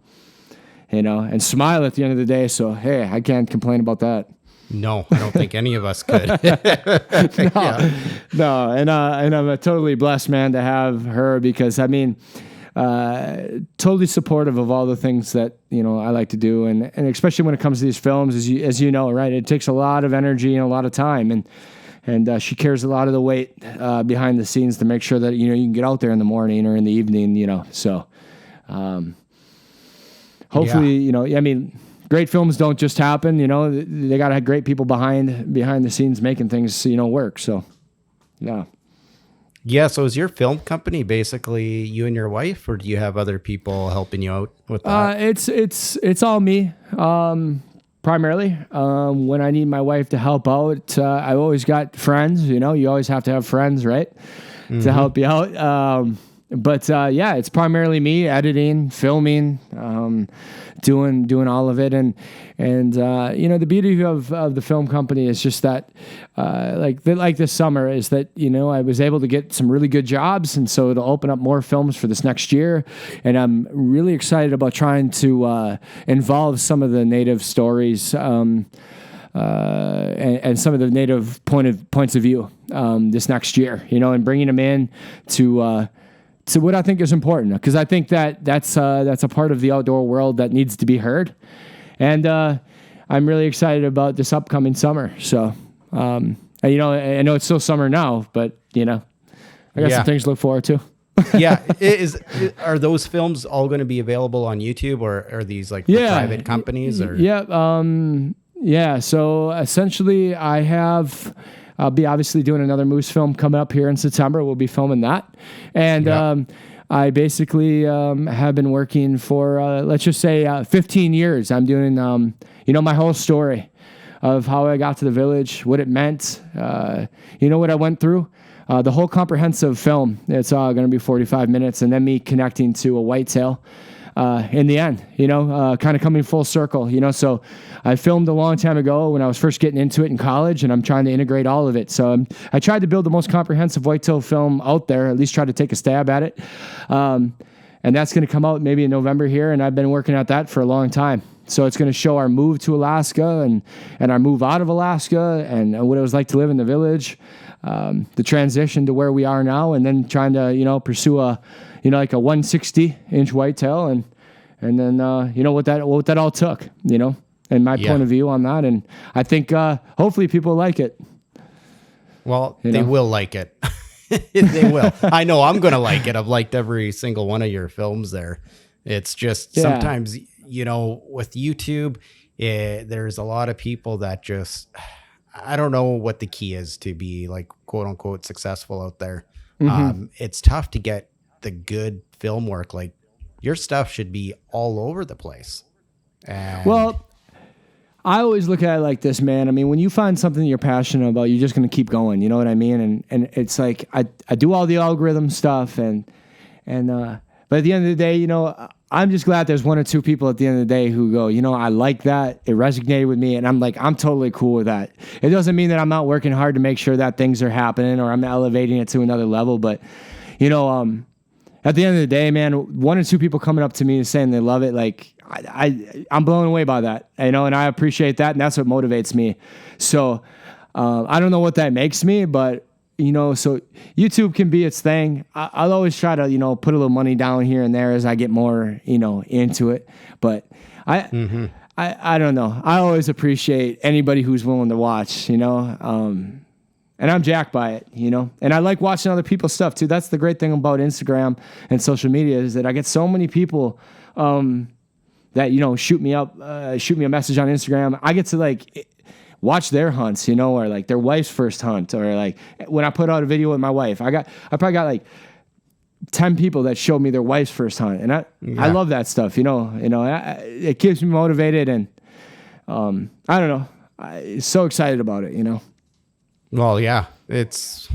and smile at the end of the day. So hey, I can't complain about that. No, I don't think any of us could. No, and I'm a totally blessed man to have her, because I mean, totally supportive of all the things that I like to do, and especially when it comes to these films, as you know, right? It takes a lot of energy and a lot of time, and she carries a lot of the weight behind the scenes to make sure that you can get out there in the morning or in the evening, So, hopefully, I mean. Great films don't just happen, They got to have great people behind the scenes making things, work. So, yeah. Yeah. So is your film company basically you and your wife, or do you have other people helping you out with that? It's all me. Primarily, when I need my wife to help out, I always got friends. You know, you always have to have friends, right, to help you out. But yeah, it's primarily me editing, filming, doing all of it, and you know, the beauty of the film company is just that, like this summer is that, you know, I was able to get some really good jobs, and so it'll open up more films for this next year, and I'm really excited about trying to involve some of the native stories. And some of the native points of view this next year, you know, and bringing them in to what I think is important, because I think that's a part of the outdoor world that needs to be heard, and I'm really excited about this upcoming summer. So, you know, I know it's still summer now, but you know, I got some things to look forward to. Yeah, are those films all going to be available on YouTube, or are these like for private companies? Or yeah. So essentially, I'll be obviously doing another moose film coming up here in September. We'll be filming that. And I basically have been working for, let's just say, 15 years. I'm doing, you know, my whole story of how I got to the village, what it meant, you know, what I went through. The whole comprehensive film, it's going to be 45 minutes, and then me connecting to a whitetail. In the end, you know, kind of coming full circle, you know. So I filmed a long time ago when I was first getting into it in college, and I'm trying to integrate all of it. So I tried to build the most comprehensive whitetail film out there, at least try to take a stab at it. And that's going to come out maybe in November here, and I've been working at that for a long time. So it's going to show our move to Alaska and our move out of Alaska and what it was like to live in the village, the transition to where we are now, and then trying to, you know, pursue like a 160-inch whitetail, and then you know what that all took, you know, and my point of view on that, and I think hopefully people like it. Well, they will like it. They will. I know I'm going to like it. I've liked every single one of your films there. It's just sometimes, you know, with YouTube, there's a lot of people that just, I don't know what the key is to be like quote unquote successful out there. It's tough to get the good film work. Like your stuff should be all over the place. Well, I always look at it like this, man. I mean, when you find something you're passionate about, you're just going to keep going. You know what I mean? And it's like, I do all the algorithm stuff but at the end of the day, you know, I'm just glad there's one or two people at the end of the day who go, you know, I like that. It resonated with me. And I'm like, I'm totally cool with that. It doesn't mean that I'm not working hard to make sure that things are happening or I'm elevating it to another level. But, you know, at the end of the day, man, one or two people coming up to me and saying they love it, like I'm blown away by that, you know, and I appreciate that, and that's what motivates me. So I don't know what that makes me, but you know, so YouTube can be its thing. I'll always try to, you know, put a little money down here and there as I get more, you know, into it. But I don't know. I always appreciate anybody who's willing to watch, you know. And I'm jacked by it, you know. And I like watching other people's stuff too. That's the great thing about Instagram and social media is that I get so many people that, you know, shoot me a message on Instagram. I get to like watch their hunts, you know, or like their wife's first hunt, or like when I put out a video with my wife, I probably got like 10 people that showed me their wife's first hunt, and I love that stuff, you know. It keeps me motivated, and I don't know, I'm so excited about it, you know. Well, yeah, it's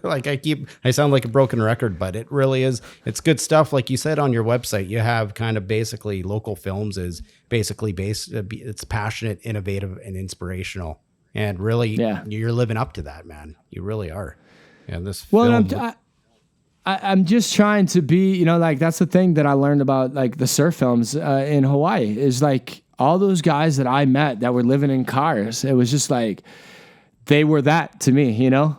like I sound like a broken record, but it really is. It's good stuff. Like you said on your website, you have kind of basically local films is basically it's passionate, innovative, and inspirational. And really, you're living up to that, man. You really are. And this film. I'm just trying to be, you know, like that's the thing that I learned about like the surf films in Hawaii is like all those guys that I met that were living in cars. It was just like, they were that to me, you know.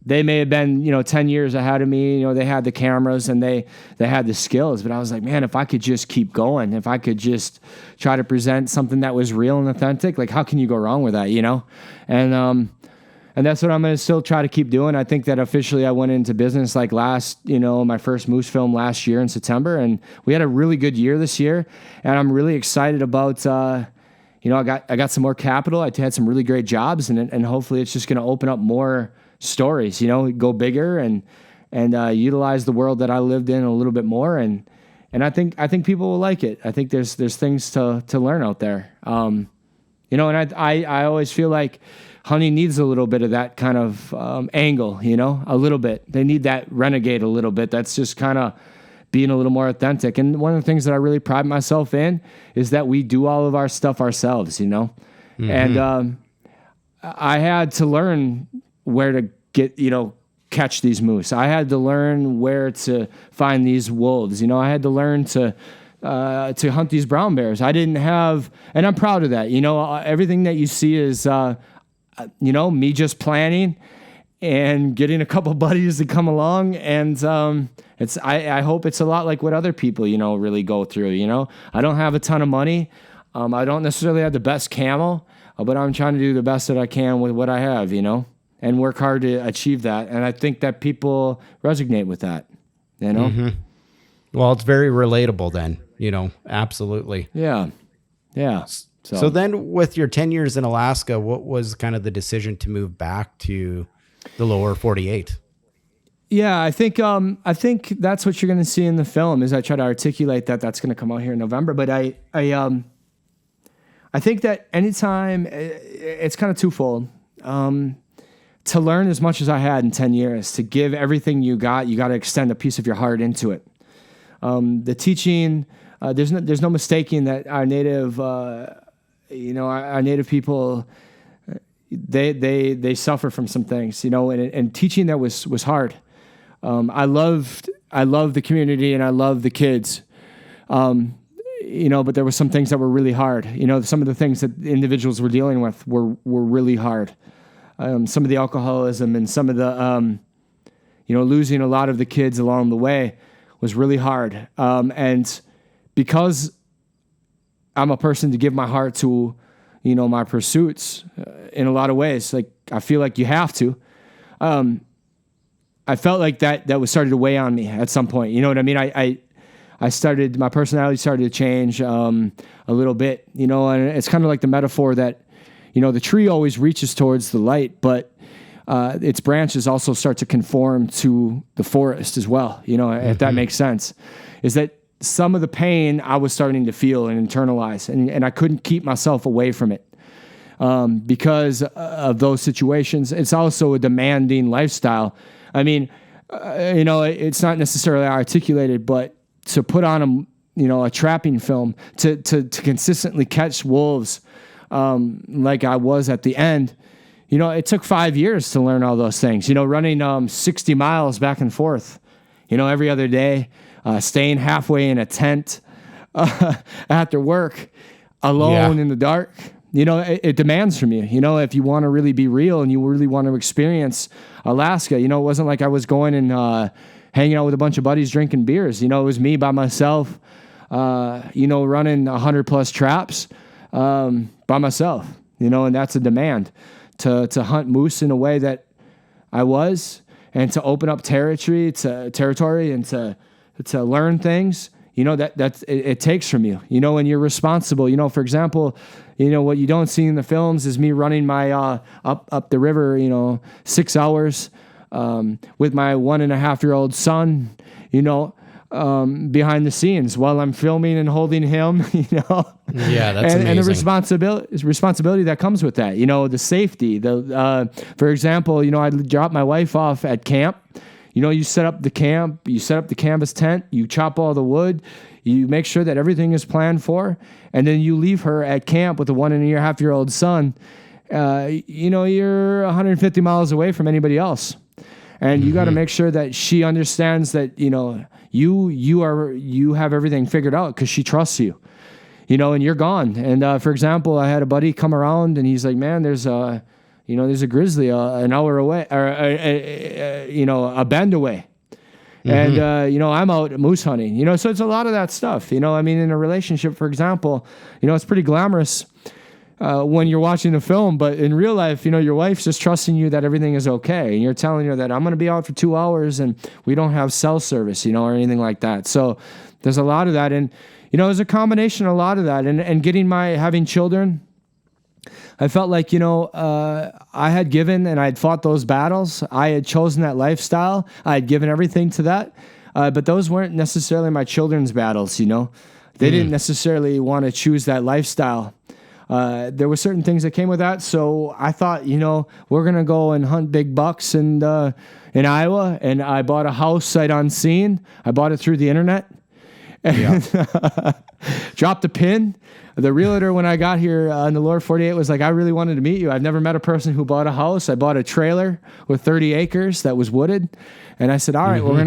They may have been, you know, 10 years ahead of me. You know, they had the cameras and they had the skills. But I was like, man, if I could just keep going, if I could just try to present something that was real and authentic, like how can you go wrong with that, you know? And that's what I'm going to still try to keep doing. I think that officially I went into business like my first moose film last year in September, and we had a really good year this year. And I'm really excited about. You know, I got some more capital. I had some really great jobs, and hopefully it's just going to open up more stories, go bigger and utilize the world that I lived in a little bit more. And I think people will like it. I think there's things to learn out there. And I always feel like hunting needs a little bit of that kind of angle, a little bit. They need that renegade a little bit. That's just kind of being a little more authentic. And one of the things that I really pride myself in is that we do all of our stuff ourselves, Mm-hmm. And I had to learn where to get, catch these moose. I had to learn where to find these wolves. I had to learn to hunt these brown bears. I didn't have, and I'm proud of that. Everything that you see is, me just planning and getting a couple buddies to come along. And I hope it's a lot like what other people, really go through. I don't have a ton of money. I don't necessarily have the best camel, but I'm trying to do the best that I can with what I have, and work hard to achieve that. And I think that people resonate with that, Mm-hmm. Well, it's very relatable then, absolutely. Yeah. Yeah. So then with your 10 years in Alaska, what was kind of the decision to move back to the lower 48? Yeah, I think that's what you're going to see in the film as I try to articulate that. That's going to come out here in November. But I think that anytime, it's kind of twofold. To learn as much as I had in 10 years, to give everything you got to extend a piece of your heart into it. The teaching, there's no mistaking that our native, our native people, they suffer from some things, and teaching that was hard. I loved the community and I loved the kids. But there were some things that were really hard. Some of the things that individuals were dealing with were really hard. Some of the alcoholism and some of the, losing a lot of the kids along the way was really hard. And because I'm a person to give my heart to, my pursuits in a lot of ways, like I feel like you have to, I felt like that was starting to weigh on me at some point. You know what I mean? My personality started to change a little bit, and it's kind of like the metaphor that, the tree always reaches towards the light, but its branches also start to conform to the forest as well, if that makes sense. Is that some of the pain I was starting to feel and internalize, and I couldn't keep myself away from it because of those situations. It's also a demanding lifestyle. I mean, it's not necessarily articulated, but to put on a trapping film, to consistently catch wolves like I was at the end, it took 5 years to learn all those things. Running 60 miles back and forth, every other day, staying halfway in a tent after work, alone in the dark. It demands from you. If you want to really be real and you really want to experience Alaska, it wasn't like I was going and hanging out with a bunch of buddies drinking beers. It was me by myself, running 100+ traps by myself, and that's a demand to hunt moose in a way that I was, and to open up territory and to learn things, that's it takes from you, and you're responsible. For example, what you don't see in the films is me running my up the river, 6 hours with my 1.5-year-old son, behind the scenes while I'm filming and holding him, Yeah, that's amazing. And the responsibility that comes with that, the safety, for example, I drop my wife off at camp. You set up the camp, you set up the canvas tent, you chop all the wood, you make sure that everything is planned for, and then you leave her at camp with a 1.5-year-old son. You're 150 miles away from anybody else. And you got to make sure that she understands that, you have everything figured out because she trusts you, and you're gone. And, for example, I had a buddy come around and he's like, man, there's a grizzly an hour away, or, a bend away. And, I'm out moose hunting, so it's a lot of that stuff, in a relationship, for example, it's pretty glamorous when you're watching the film, but in real life, your wife's just trusting you that everything is okay. And you're telling her that I'm going to be out for 2 hours and we don't have cell service, or anything like that. So there's a lot of that. And, there's a combination of a lot of that and having children, I felt like, I had given and I had fought those battles. I had chosen that lifestyle. I had given everything to that. But those weren't necessarily my children's battles, They didn't necessarily want to choose that lifestyle. There were certain things that came with that. So I thought, we're going to go and hunt big bucks in Iowa. And I bought a house sight unseen. I bought it through the internet. And dropped a pin. The realtor, when I got here in the lower 48, was like, I really wanted to meet you. I've never met a person who bought a house. I bought a trailer with 30 acres that was wooded. And I said, all right, we're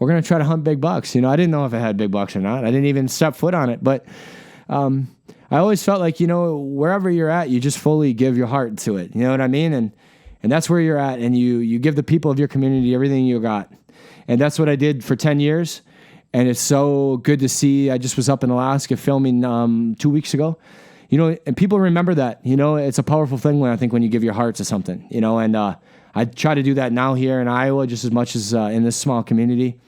going to try to hunt big bucks. I didn't know if it had big bucks or not. I didn't even step foot on it. But I always felt like, wherever you're at, you just fully give your heart to it. You know what I mean? And that's where you're at. And you give the people of your community everything you got. And that's what I did for 10 years. And it's so good to see. I just was up in Alaska filming 2 weeks ago, and people remember that. It's a powerful thing when you give your heart to something, and I try to do that now here in Iowa just as much as in this small community.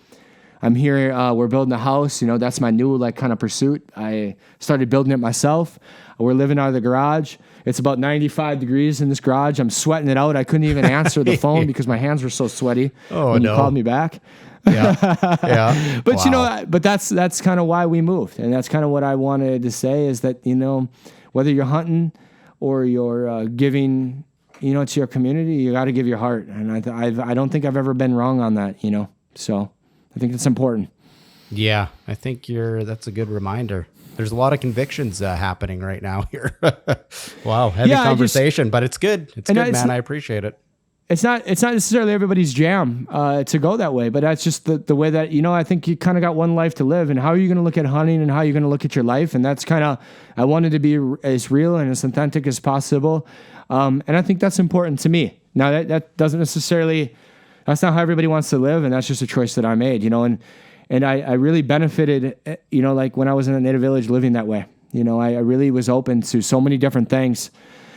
I'm here, we're building a house, that's my new kind of pursuit. I started building it myself. We're living out of the garage. It's about 95 degrees in this garage. I'm sweating it out. I couldn't even answer the phone because my hands were so sweaty when you called me back. Yeah. But Wow. but that's kind of why we moved, and that's kind of what I wanted to say is that whether you're hunting or you're giving to your community, you got to give your heart, and I don't think I've ever been wrong on that. So I think it's important. Yeah, I think that's a good reminder. There's a lot of convictions happening right now here. Wow, heavy conversation, but it's good. It's good, man. I appreciate it. It's not necessarily everybody's jam to go that way, but that's just the way that, I think you kind of got one life to live, and how are you going to look at hunting and how are you going to look at your life? And that's kind of, I wanted to be as real and as authentic as possible. And I think that's important to me. Now that doesn't necessarily, that's not how everybody wants to live. And that's just a choice that I made, and I really benefited, like when I was in a native village living that way, I really was open to so many different things.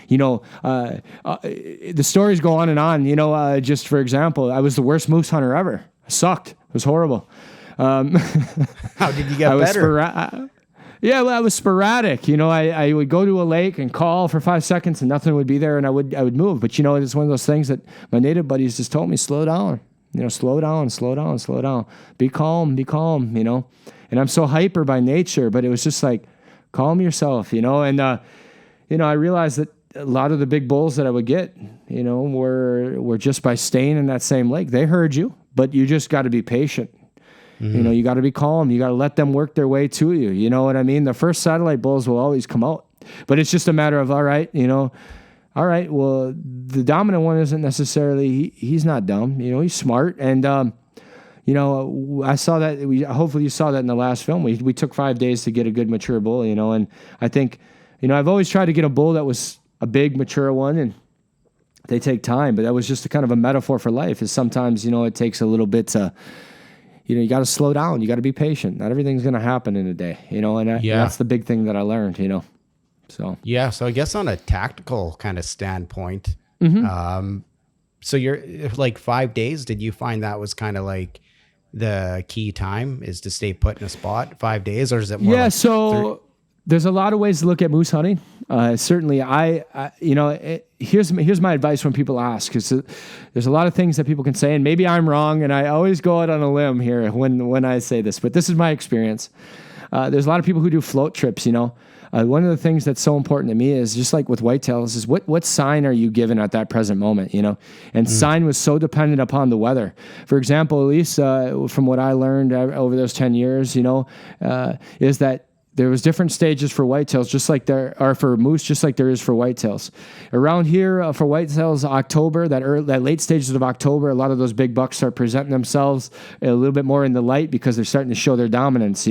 The stories go on and on, just for example, I was the worst moose hunter ever. I sucked. It was horrible. How did you get better? I was sporadic. I would go to a lake and call for 5 seconds and nothing would be there, and I would move. But, it's one of those things that my native buddies just told me, slow down, slow down, be calm, and I'm so hyper by nature, but it was just like, calm yourself, and, I realized that a lot of the big bulls that I would get, were just by staying in that same lake. They heard you, but you just got to be patient. Mm-hmm. You got to be calm. You got to let them work their way to you. You know what I mean? The first satellite bulls will always come out, but it's just a matter of, all right, well, the dominant one isn't necessarily, he's not dumb, he's smart. And, I saw that, hopefully you saw that in the last film. We took 5 days to get a good mature bull, and I think, I've always tried to get a bull that was a big mature one, and they take time, but that was just a kind of a metaphor for life, is sometimes, it takes a little bit to, you got to slow down. You got to be patient. Not everything's going to happen in a day, and that's the big thing that I learned, so. Yeah. So I guess on a tactical kind of standpoint, so you're like 5 days, did you find that was kind of like the key time is to stay put in a spot 5 days, or is it more? Yeah. So there's a lot of ways to look at moose hunting. Certainly, here's my advice when people ask, because there's a lot of things that people can say, and maybe I'm wrong, and I always go out on a limb here when I say this, but this is my experience. There's a lot of people who do float trips. One of the things that's so important to me is, just like with whitetails, is what sign are you given at that present moment, And sign was so dependent upon the weather. For example, at least from what I learned over those 10 years, is that there was different stages for whitetails, just like there are for moose, just like there is for whitetails. Around here, for whitetails, October, that late stages of October, a lot of those big bucks start presenting themselves a little bit more in the light because they're starting to show their dominance,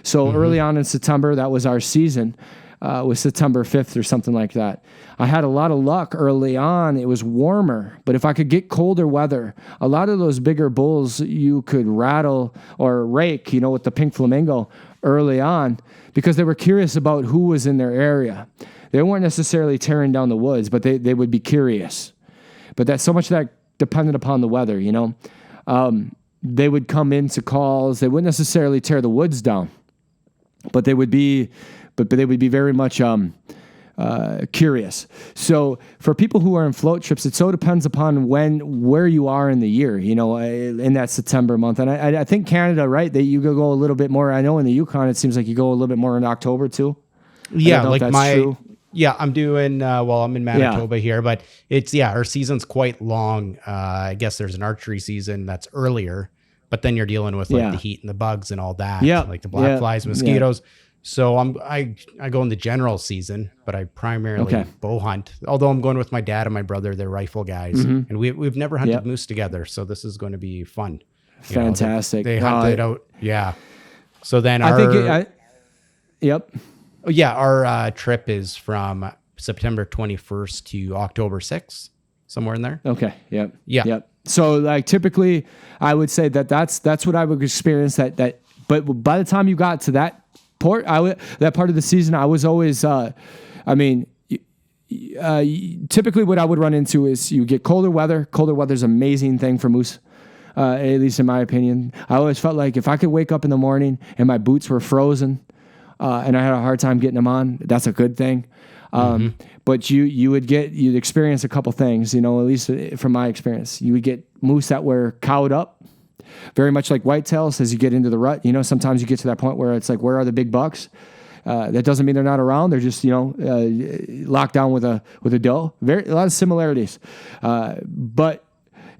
So early on in September, that was our season, was September 5th or something like that. I had a lot of luck early on. It was warmer, but if I could get colder weather, a lot of those bigger bulls you could rattle or rake, with the pink flamingo early on, because they were curious about who was in their area. They weren't necessarily tearing down the woods, but they would be curious. But that's so much that depended upon the weather, They would come into calls. They wouldn't necessarily tear the woods down, but they would be very much curious. So for people who are in float trips, it so depends upon where you are in the year, in that September month. And I think Canada, right, that you go a little bit more. I know in the Yukon, it seems like you go a little bit more in October too. Yeah, like true. Yeah, I'm doing, I'm in Manitoba here, but our season's quite long. I guess there's an archery season that's earlier, but then you're dealing with like the heat and the bugs and all that, like the black flies, mosquitoes. Yeah. So I go in the general season, but I primarily bow hunt. Although I'm going with my dad and my brother, they're rifle guys, and we've never hunted moose together, so this is going to be fun. Fantastic. They hunted out, So then our trip is from September 21st to October 6th, somewhere in there. Okay. Yep. So like typically, I would say that's what I would experience. But by the time you got to that that part of the season, I was always, typically what I would run into is you get colder weather. Colder weather's an amazing thing for moose, at least in my opinion. I always felt like if I could wake up in the morning and my boots were frozen, and I had a hard time getting them on, that's a good thing. But you'd experience a couple things, at least from my experience. You would get moose that were cowed up, very much like whitetails as you get into the rut. Sometimes you get to that point where it's like, where are the big bucks? That doesn't mean they're not around. They're just, locked down with a doe. A lot of similarities. But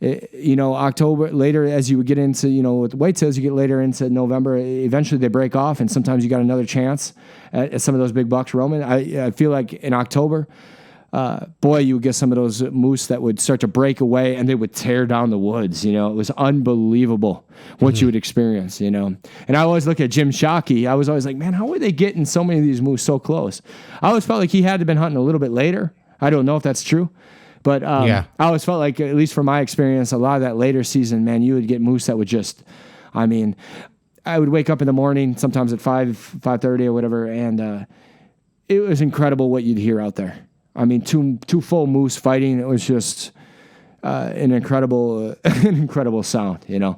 October later, as you would get into, with whitetails, you get later into November, eventually they break off, and sometimes you got another chance at some of those big bucks roaming. I feel like in October, you would get some of those moose that would start to break away and they would tear down the woods. It was unbelievable what you would experience, And I always look at Jim Shockey. I was always like, man, how are they getting so many of these moose so close? I always felt like he had to have been hunting a little bit later. I don't know if that's true. But I always felt like, at least from my experience, a lot of that later season, man, you would get moose that would just, I would wake up in the morning, sometimes at 5:30 or whatever, and it was incredible what you'd hear out there. Two full moose fighting, it was just an incredible sound, Yeah,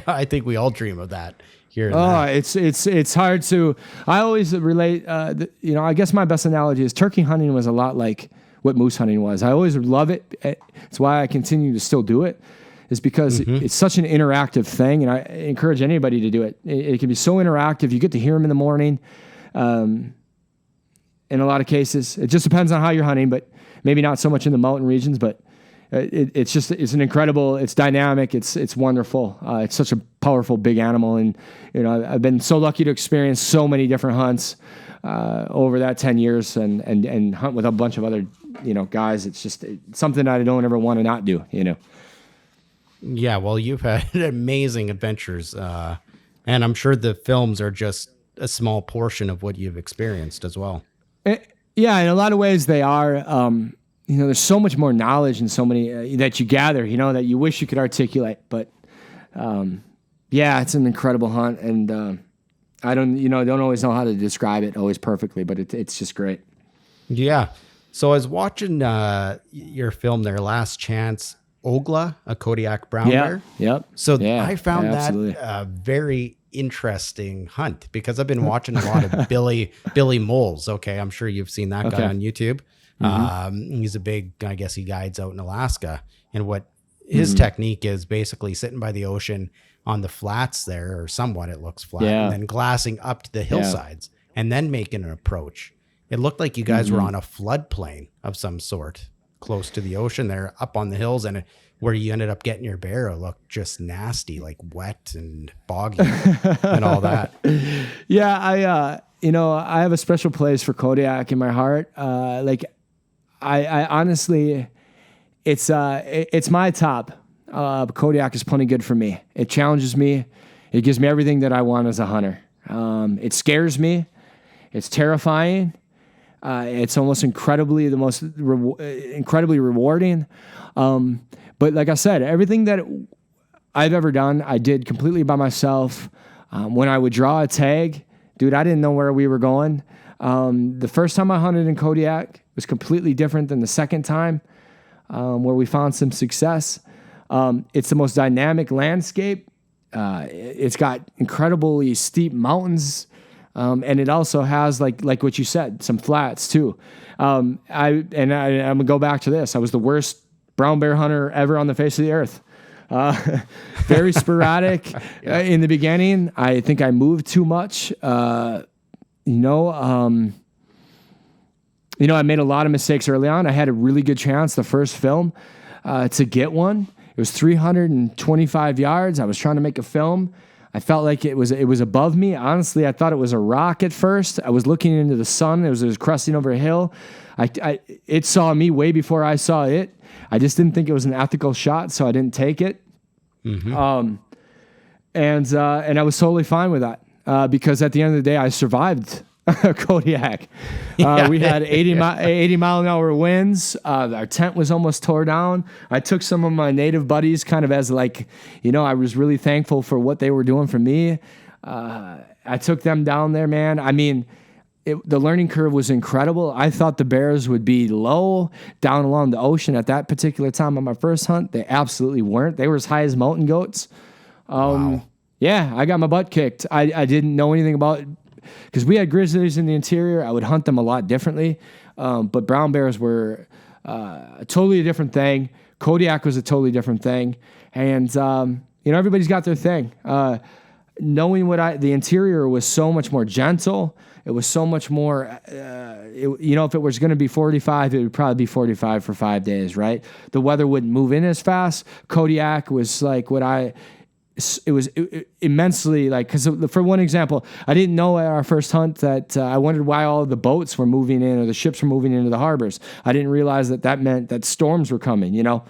I think we all dream of that. It's hard to. I always relate. I guess my best analogy is turkey hunting was a lot like what moose hunting was. I always love it. It's why I continue to still do it. Is because it's such an interactive thing, and I encourage anybody to do it. It can be so interactive. You get to hear them in the morning. In a lot of cases, it just depends on how you're hunting, but maybe not so much in the mountain regions. But it's an incredible. It's dynamic. It's wonderful. It's such a powerful big animal, and I've been so lucky to experience so many different hunts over that 10 years, and hunt with a bunch of other guys. It's something I don't ever want to not do. Yeah, well, you've had amazing adventures, and I'm sure the films are just a small portion of what you've experienced as well. Yeah, in a lot of ways they are. There's so much more knowledge and so many that you gather, that you wish you could articulate. But it's an incredible hunt, and I don't always know how to describe it always perfectly, but it's just great. Yeah. So I was watching your film there, Last Chance, Ogla, a Kodiak brown bear. Yep. So I found that a very interesting hunt because I've been watching a lot of Billy Moles. Okay, I'm sure you've seen that guy on YouTube. He's a big, I guess he guides out in Alaska, and what his technique is basically sitting by the ocean on the flats there, or somewhat it looks flat, and then glassing up to the hillsides and then making an approach. It looked like you guys were on a floodplain of some sort close to the ocean there, up on the hills, and where you ended up getting your bear, it looked just nasty, like wet and boggy and all that. Yeah, I have a special place for Kodiak in my heart. I honestly, it's my top. Kodiak is plenty good for me. It challenges me. It gives me everything that I want as a hunter. It scares me. It's terrifying. It's almost incredibly rewarding. But like I said, everything that I've ever done, I did completely by myself. When I would draw a tag, dude, I didn't know where we were going. The first time I hunted in Kodiak was completely different than the second time, where we found some success. It's the most dynamic landscape. It's got incredibly steep mountains. And it also has like what you said, some flats too. I'm gonna go back to this. I was the worst brown bear hunter ever on the face of the earth. Very sporadic in the beginning. I think I moved too much. I made a lot of mistakes early on. I had a really good chance the first film to get one. It was 325 yards. I was trying to make a film. I felt like it was above me. Honestly, I thought it was a rock at first. I was looking into the sun. It was cresting over a hill. It saw me way before I saw it. I just didn't think it was an ethical shot, so I didn't take it. Mm-hmm. And I was totally fine with that because at the end of the day, I survived Kodiak. We had 80 mile an hour winds. Our tent was almost tore down. I took some of my native buddies kind of as like, I was really thankful for what they were doing for me. I took them down there, man. I mean, the learning curve was incredible. I thought the bears would be low down along the ocean at that particular time on my first hunt. They absolutely weren't. They were as high as mountain goats. Wow. Yeah, I got my butt kicked. I didn't know anything about it because we had grizzlies in the interior. I would hunt them a lot differently. But brown bears were a totally different thing. Kodiak was a totally different thing. And, everybody's got their thing. Knowing the interior was so much more gentle. It was so much more, if it was going to be 45, it would probably be 45 for 5 days, right? The weather wouldn't move in as fast. Kodiak was like it was immensely like, because for one example, I didn't know at our first hunt that I wondered why all of the boats were moving in or the ships were moving into the harbors. I didn't realize that meant that storms were coming, because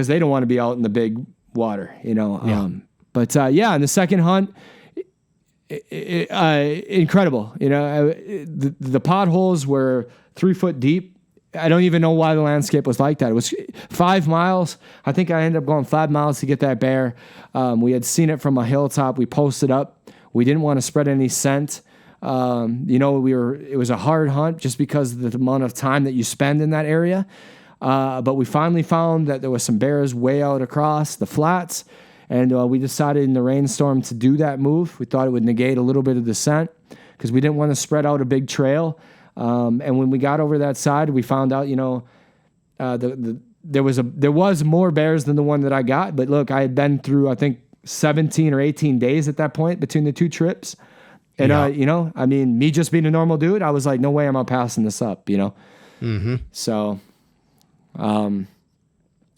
they don't want to be out in the big water, Yeah. But in the second hunt, incredible. The potholes were 3 foot deep. I don't even know why the landscape was like that. It was 5 miles. I think I ended up going 5 miles to get that bear. We had seen it from a hilltop. We posted up. We didn't want to spread any scent. It was a hard hunt just because of the amount of time that you spend in that area. But we finally found that there was some bears way out across the flats. And we decided in the rainstorm to do that move. We thought it would negate a little bit of the scent because we didn't want to spread out a big trail. And when we got over that side, we found out, there was more bears than the one that I got. But look, I had been through, I think, 17 or 18 days at that point between the two trips. And, me just being a normal dude, I was like, no way am I passing this up, Mm-hmm. So,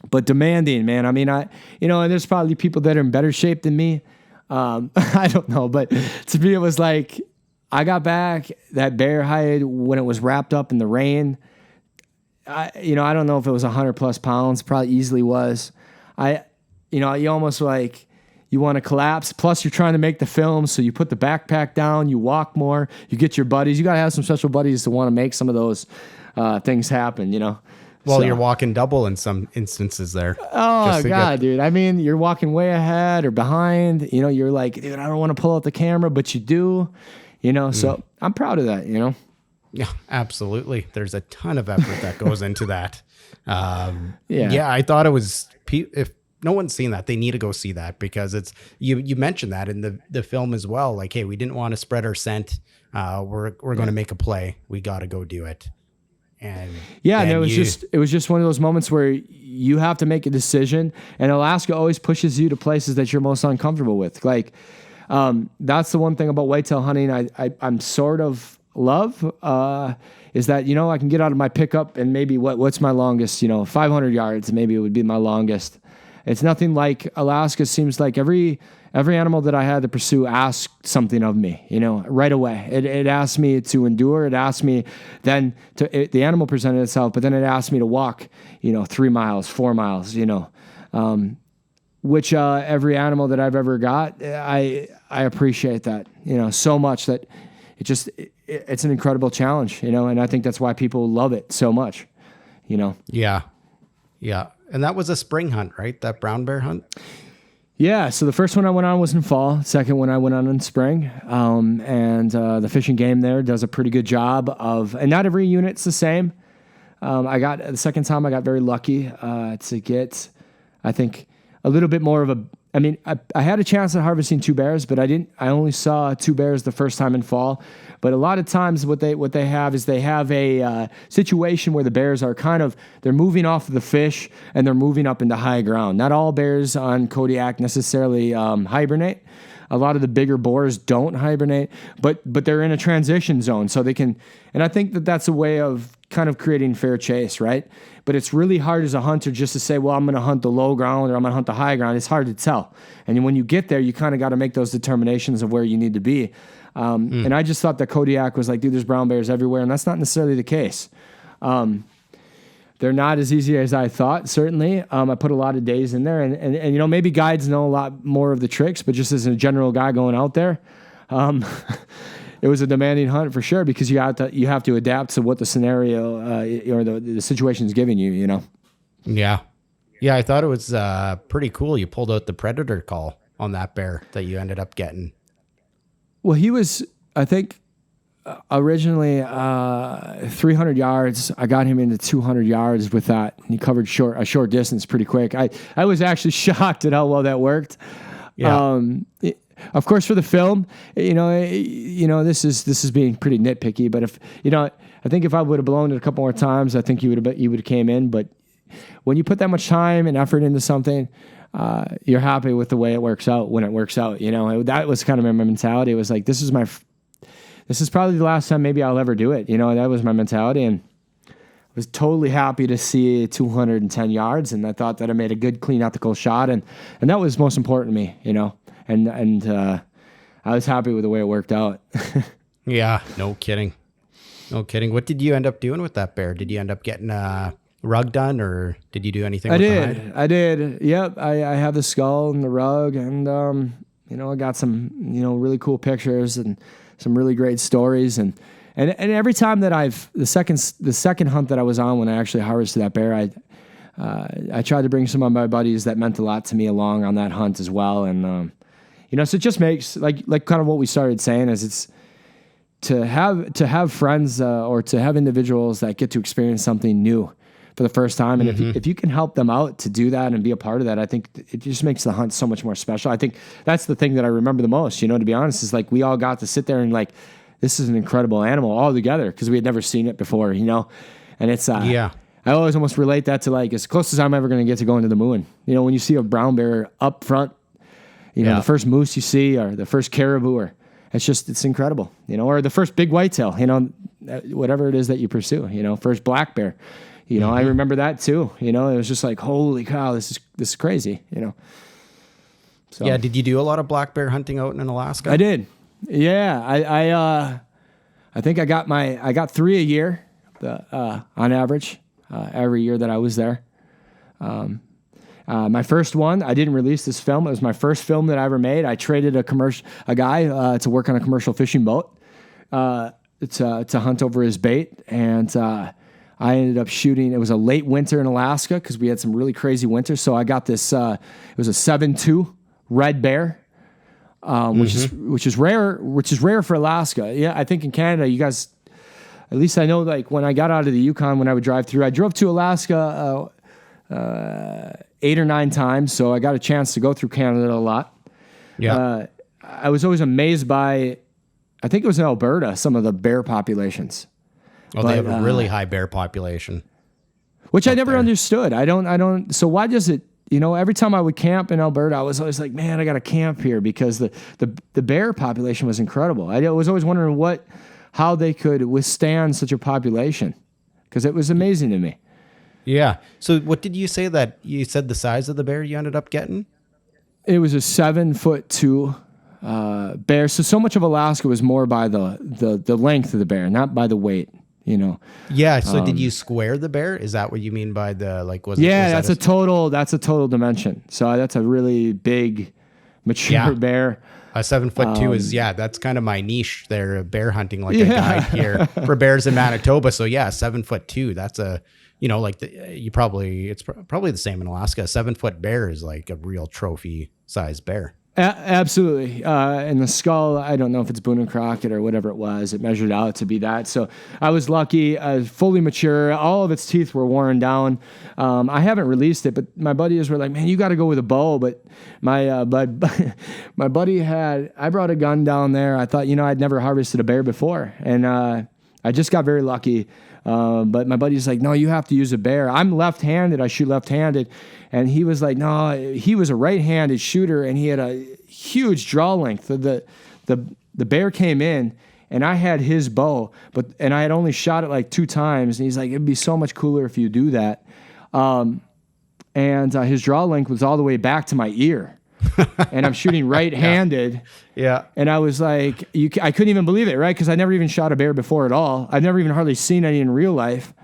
but demanding, man. I mean, and there's probably people that are in better shape than me. I don't know, but to me, it was like I got back that bear hide when it was wrapped up in the rain. I don't know if it was 100+ pounds, probably easily was. You almost like you want to collapse. Plus, you're trying to make the film, so you put the backpack down, you walk more, you get your buddies. You got to have some special buddies to want to make some of those things happen, Well, you're walking double in some instances there. Oh, God, dude. I mean, you're walking way ahead or behind. You're like, dude, I don't want to pull out the camera, but you do. So I'm proud of that, Yeah, absolutely. There's a ton of effort that goes into that. Yeah, I thought it was, if no one's seen that, they need to go see that because it's, you mentioned that in the film as well. Like, hey, we didn't want to spread our scent. We're going to make a play. We got to go do it. And it was just one of those moments where you have to make a decision, and Alaska always pushes you to places that you're most uncomfortable with. Like, that's the one thing about whitetail hunting I'm sort of love, is that, I can get out of my pickup and maybe what's my longest, 500 yards, maybe it would be my longest. It's nothing like Alaska. Seems like every animal that I had to pursue asked something of me, right away. It asked me to endure. It asked me then the animal presented itself, but then it asked me to walk, 3 miles, 4 miles, which every animal that I've ever got, I appreciate that, so much that it's an incredible challenge, and I think that's why people love it so much, Yeah. And that was a spring hunt, right? That brown bear hunt? Yeah, so the first one I went on was in fall. Second one I went on in spring. And the Fish and Game there does a pretty good job and not every unit's the same. The second time I got very lucky to get, I think, a little bit more of I mean, I had a chance at harvesting 2 bears, but I only saw 2 bears the first time in fall. But a lot of times what they have is they have a situation where the bears are they're moving off of the fish and they're moving up into high ground. Not all bears on Kodiak necessarily hibernate. A lot of the bigger boars don't hibernate, but they're in a transition zone, so they can. And I think that's a way of kind of creating fair chase, right? But it's really hard as a hunter just to say, well, I'm going to hunt the low ground or I'm going to hunt the high ground. It's hard to tell. And when you get there, you kind of got to make those determinations of where you need to be. And I just thought that Kodiak was like, dude, there's brown bears everywhere. And that's not necessarily the case. They're not as easy as I thought, certainly. I put a lot of days in there. And maybe guides know a lot more of the tricks, but just as a general guy going out there, it was a demanding hunt for sure, because you have to adapt to what the scenario or the situation is giving you, Yeah. Yeah, I thought it was pretty cool. You pulled out the predator call on that bear that you ended up getting. Well, he was, I think, originally 300 yards. I got him into 200 yards with that. He covered a short distance pretty quick. I was actually shocked at how well that worked. Yeah. Of course, for the film, this is being pretty nitpicky. But I think if I would have blown it a couple more times, I think you would have came in. But when you put that much time and effort into something, you're happy with the way it works out when it works out. That was kind of my mentality. It was like, this is probably the last time maybe I'll ever do it. That was my mentality, and I was totally happy to see 210 yards. And I thought that I made a good, clean, ethical shot, and that was most important to me. And I was happy with the way it worked out. Yeah, no kidding. No kidding. What did you end up doing with that bear? Did you end up getting a rug done, or did you do anything with the hide? I did. Yep. I have the skull and the rug, and I got some really cool pictures and some really great stories, and every time that the second hunt that I was on when I actually harvested that bear, I tried to bring some of my buddies that meant a lot to me along on that hunt as well, and so it just makes like kind of what we started saying is it's to have friends or to have individuals that get to experience something new for the first time. And if you can help them out to do that and be a part of that, I think it just makes the hunt so much more special. I think that's the thing that I remember the most, to be honest, is like we all got to sit there and like, this is an incredible animal all together because we had never seen it before, and it's, yeah. I always almost relate that to like as close as I'm ever going to get to going to the moon. When you see a brown bear up front, the first moose you see or the first caribou, or it's incredible, or the first big whitetail, whatever it is that you pursue, first black bear, I remember that too, it was just like, holy cow, this is crazy, So, yeah. Did you do a lot of black bear hunting out in Alaska? I did. Yeah. I think I got 3 a year, on average, every year that I was there. My first one, I didn't release this film. It was my first film that I ever made. I traded a guy to work on a commercial fishing boat to hunt over his bait, and I ended up shooting. It was a late winter in Alaska because we had some really crazy winters. So I got this. It was a 7.2 red bear, which is rare for Alaska. Yeah, I think in Canada, you guys. At least I know, like when I got out of the Yukon, when I would drive through, I drove to Alaska 8 or 9 times, so I got a chance to go through Canada a lot. Yeah, I was always amazed by, I think it was in Alberta, some of the bear populations. Oh, they have a really high bear population, which I never understood. I don't. So why does it? Every time I would camp in Alberta, I was always like, man, I got to camp here because the bear population was incredible. I was always wondering how they could withstand such a population, because it was amazing to me. Yeah. So what did you say that you said the size of the bear you ended up getting? It was a 7'2" bear. So much of Alaska was more by the length of the bear, not by the weight. Yeah. So did you square the bear? Is that what you mean by the like? That's a total dimension. So that's a really big, mature bear. A 7'2" is that's kind of my niche there, bear hunting, like a guide here for bears in Manitoba. So 7'2", that's a, it's probably the same in Alaska. A 7-foot bear is like a real trophy size bear. Absolutely. And the skull, I don't know if it's Boone and Crockett or whatever it was. It measured out to be that. So I was lucky, fully mature. All of its teeth were worn down. I haven't released it, but my buddies were like, man, you got to go with a bow. But my buddy I brought a gun down there. I thought, I'd never harvested a bear before. And I just got very lucky. But my buddy's like, no, you have to use a bear. I'm left-handed. I shoot left-handed. And he was like, no, he was a right-handed shooter, and he had a huge draw length. The bear came in, and I had his bow, and I had only shot it like 2 times. And he's like, it'd be so much cooler if you do that. And his draw length was all the way back to my ear. And I'm shooting right-handed. Yeah. And I was like, I couldn't even believe it, right? Because I never even shot a bear before at all. I've never even hardly seen any in real life.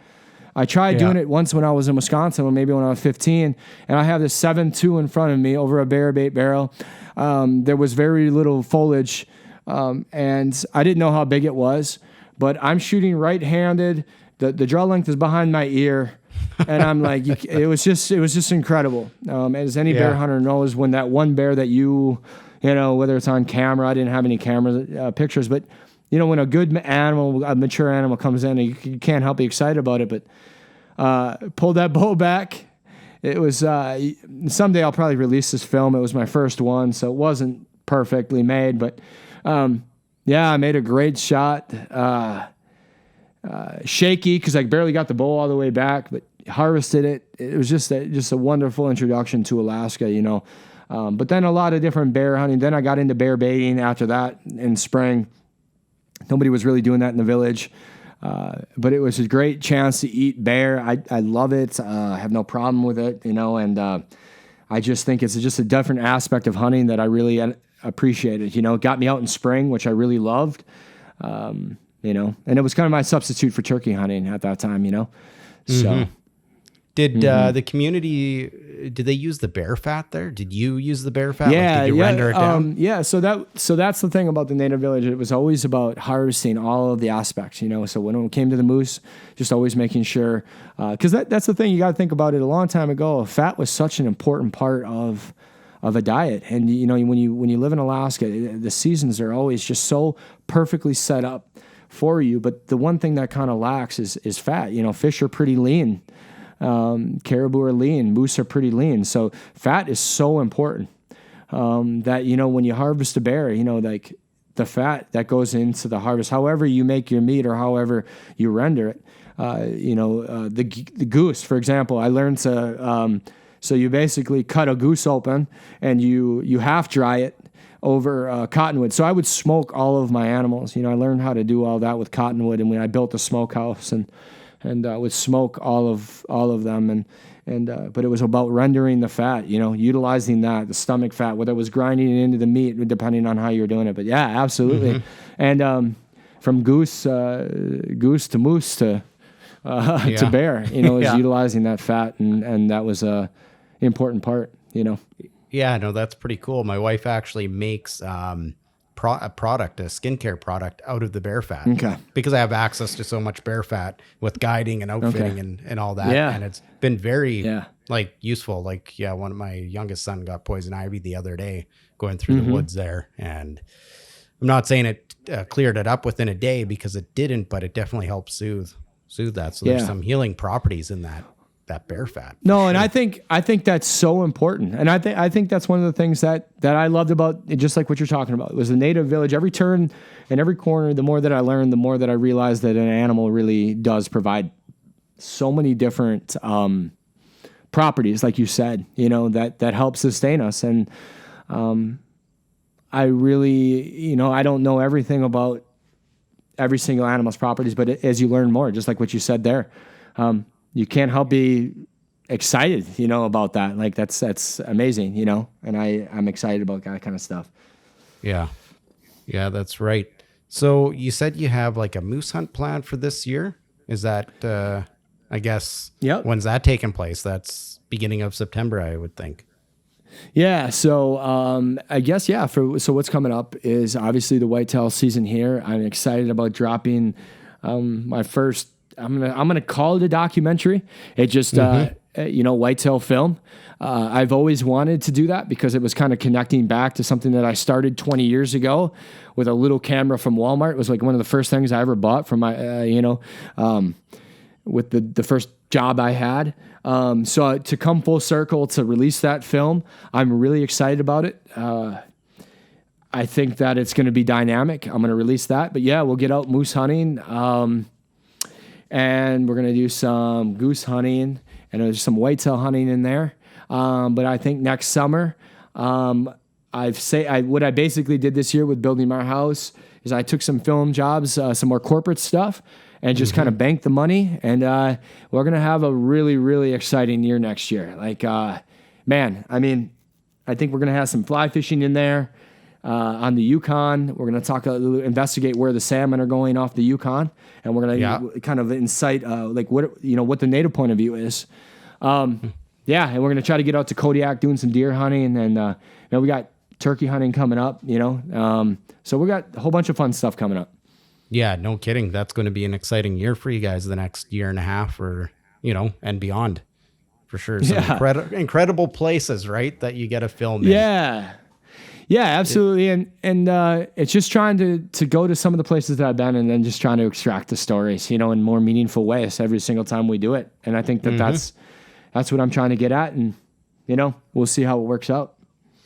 I tried doing it once when I was in Wisconsin, maybe when I was 15, and I have this 7.2 in front of me over a bear bait barrel. There was very little foliage, and I didn't know how big it was, but I'm shooting right-handed. The draw length is behind my ear, and I'm like, it was just incredible. As any bear hunter knows, when that one bear that whether it's on camera, I didn't have any camera pictures, but when a good animal, a mature animal comes in, you can't help be excited about it. But pulled that bow back. It was someday I'll probably release this film. It was my first one, so it wasn't perfectly made, but I made a great shot. Shaky because I barely got the bow all the way back, but harvested it. It was just a wonderful introduction to Alaska, But then a lot of different bear hunting. Then I got into bear baiting after that in spring. Nobody was really doing that in the village. But it was a great chance to eat bear. I love it. I have no problem with it, and I just think it's just a different aspect of hunting that I really appreciated. It got me out in spring, which I really loved, and it was kind of my substitute for turkey hunting at that time, So did the community, did they use the bear fat there? Did you use the bear fat? Did you render it down? So that's the thing about the native village. It was always about harvesting all of the aspects, So when it came to the moose, just always making sure, because that's the thing, you got to think about it. A long time ago, fat was such an important part of a diet. And when you live in Alaska, the seasons are always just so perfectly set up for you. But the one thing that kind of lacks is fat. Fish are pretty lean. Caribou are lean, moose are pretty lean. So fat is so important, that, when you harvest a bear, like the fat that goes into the harvest, however you make your meat or however you render it, the goose, for example, I learned to, so you basically cut a goose open and you half dry it over cottonwood. So I would smoke all of my animals. I learned how to do all that with cottonwood, and when I built a smokehouse and would smoke all of them, but it was about rendering the fat, utilizing the stomach fat, whether it was grinding it into the meat, depending on how you're doing it. But yeah, absolutely. And from goose to moose to bear, is utilizing that fat, and that was a important part, Yeah, no, that's pretty cool. My wife actually makes a skincare product out of the bear fat. Okay. Because I have access to so much bear fat with guiding and outfitting and all that. Yeah. And it's been very useful. One of my youngest son got poison ivy the other day going through the woods there. And I'm not saying it cleared it up within a day, because it didn't, but it definitely helped soothe that. So there's some healing properties in that bear fat. No, and I think that's so important. And I think that's one of the things that I loved about it, just like what you're talking about. It was the native village. Every turn and every corner, the more that I learned, the more that I realized that an animal really does provide so many different properties, like you said, that help sustain us. And I really, I don't know everything about every single animal's properties, but as you learn more, just like what you said there, you can't help be excited, about that. Like that's amazing, and I'm excited about that kind of stuff. Yeah. Yeah, that's right. So you said you have like a moose hunt planned for this year. Is that, I guess, when's that taking place? That's beginning of September, I would think. Yeah. So, I guess, so what's coming up is obviously the whitetail season here. I'm excited about dropping, my first, I'm gonna call it a documentary. It just whitetail film. I've always wanted to do that because it was kind of connecting back to something that I started 20 years ago with a little camera from Walmart. It was like one of the first things I ever bought from my, with the first job I had. So to come full circle to release that film, I'm really excited about it. I think that it's going to be dynamic. I'm going to release that, but yeah, we'll get out moose hunting. And we're going to do some goose hunting and there's some whitetail hunting in there. But I think next summer, what I basically did this year with building my house is I took some film jobs, some more corporate stuff, and just kind of banked the money. And we're going to have a really, really exciting year next year. Like, man, I mean, I think we're going to have some fly fishing in there on the Yukon. We're going to investigate where the salmon are going off the Yukon. And we're going to kind of incite like what the native point of view is. Yeah, and we're going to try to get out to Kodiak doing some deer hunting, and we got turkey hunting coming up, so we got a whole bunch of fun stuff coming up. Yeah, no kidding. That's going to be an exciting year for you guys the next year and a half or, and beyond for sure. Some incredible places, right, that you get to film in. Yeah, absolutely. And it's just trying to go to some of the places that I've been and then just trying to extract the stories, in more meaningful ways every single time we do it. And I think that that's what I'm trying to get at. And, we'll see how it works out.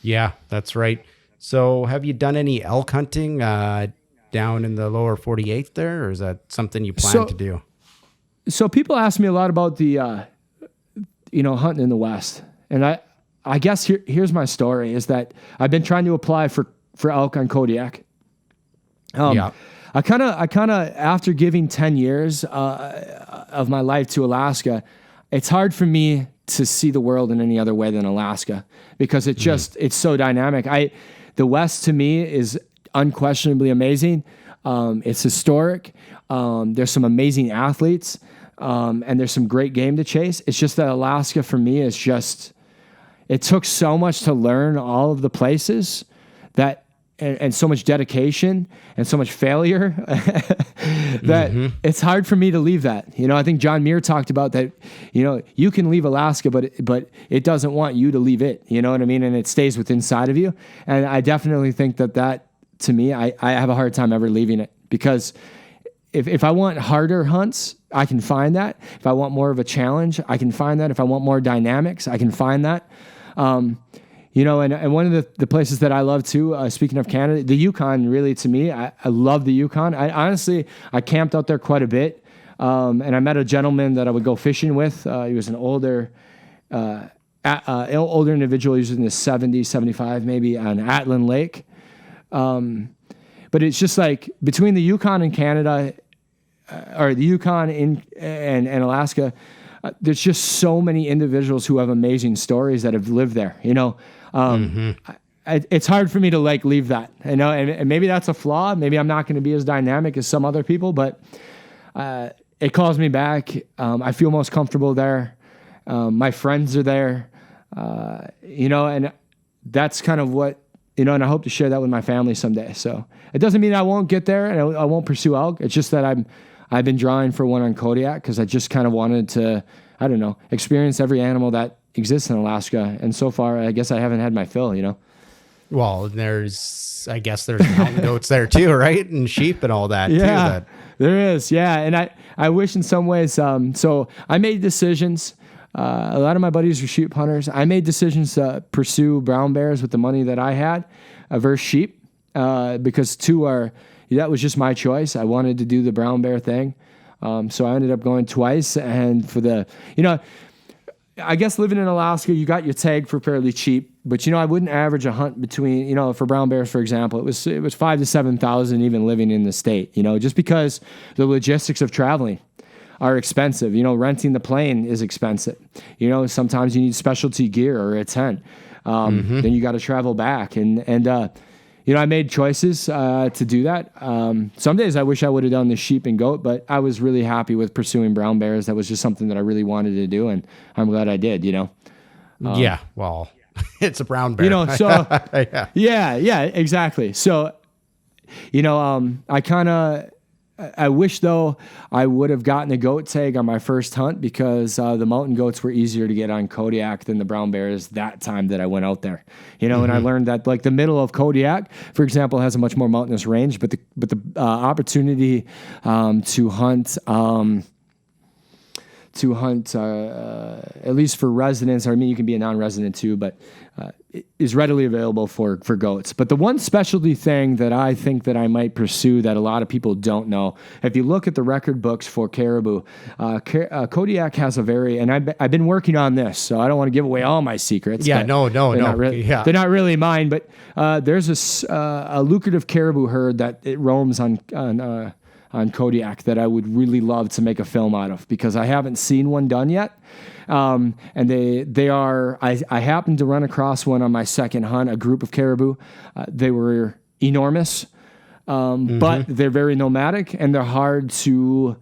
Yeah, that's right. So have you done any elk hunting down in the lower 48 there, or is that something you plan to do? So people ask me a lot about the, hunting in the West. And I guess here's my story is that I've been trying to apply for elk on Kodiak. I kind of, after giving 10 years of my life to Alaska, it's hard for me to see the world in any other way than Alaska because it's so dynamic. The West to me is unquestionably amazing. It's historic. There's some amazing athletes, and there's some great game to chase. It's just that Alaska for me is just, it took so much to learn all of the places that, and so much dedication and so much failure that it's hard for me to leave that. I think John Muir talked about that, you can leave Alaska, but it doesn't want you to leave it, you know what I mean? And it stays within inside of you. And I definitely think that to me, I have a hard time ever leaving it because if I want harder hunts, I can find that. If I want more of a challenge, I can find that. If I want more dynamics, I can find that. And one of the places that I love too, speaking of Canada, the Yukon really to me, I love the Yukon. I camped out there quite a bit. And I met a gentleman that I would go fishing with. He was an older individual. He was in his 70s, 75, maybe on Atlin Lake. But it's just like between the Yukon and Canada, or the Yukon and Alaska, there's just so many individuals who have amazing stories that have lived there, It's hard for me to leave that, and maybe that's a flaw. Maybe I'm not going to be as dynamic as some other people, but it calls me back. I feel most comfortable there. My friends are there, and that's kind of what, and I hope to share that with my family someday. So it doesn't mean I won't get there and I won't pursue elk. It's just that I've been drawing for one on Kodiak because I just kind of wanted to, experience every animal that exists in Alaska. And so far, I guess I haven't had my fill, Well, there's mountain goats there too, right? And sheep and all that. Yeah, there is. Yeah. And I wish in some ways, so I made decisions. A lot of my buddies were sheep hunters. I made decisions to pursue brown bears with the money that I had versus sheep because that was just my choice. I wanted to do the brown bear thing. So I ended up going twice. And for the, I guess living in Alaska, you got your tag for fairly cheap, but I wouldn't average a hunt between, for brown bears, for example, it was 5,000 to 7,000 even living in the state, just because the logistics of traveling are expensive. Renting the plane is expensive. Sometimes you need specialty gear or a tent. Then you got to travel back. And I made choices to do that. Some days I wish I would have done the sheep and goat, but I was really happy with pursuing brown bears. That was just something that I really wanted to do, and I'm glad I did, Yeah, well, it's a brown bear. So yeah, exactly. So, I kind of I wish though I would have gotten a goat tag on my first hunt because the mountain goats were easier to get on Kodiak than the brown bears that time that I went out there. And I learned that like the middle of Kodiak, for example, has a much more mountainous range, but the opportunity to hunt. At least for residents, or I mean, you can be a non-resident too, but is readily available for goats. But the one specialty thing that I think that I might pursue that a lot of people don't know, if you look at the record books for caribou, Kodiak has a and I've been working on this, so I don't want to give away all my secrets. Yeah, no. They're not really mine, but there's a lucrative caribou herd that it roams on Kodiak that I would really love to make a film out of because I haven't seen one done yet. And they are, I happened to run across one on my second hunt, a group of caribou. They were enormous, but they're very nomadic and they're hard to,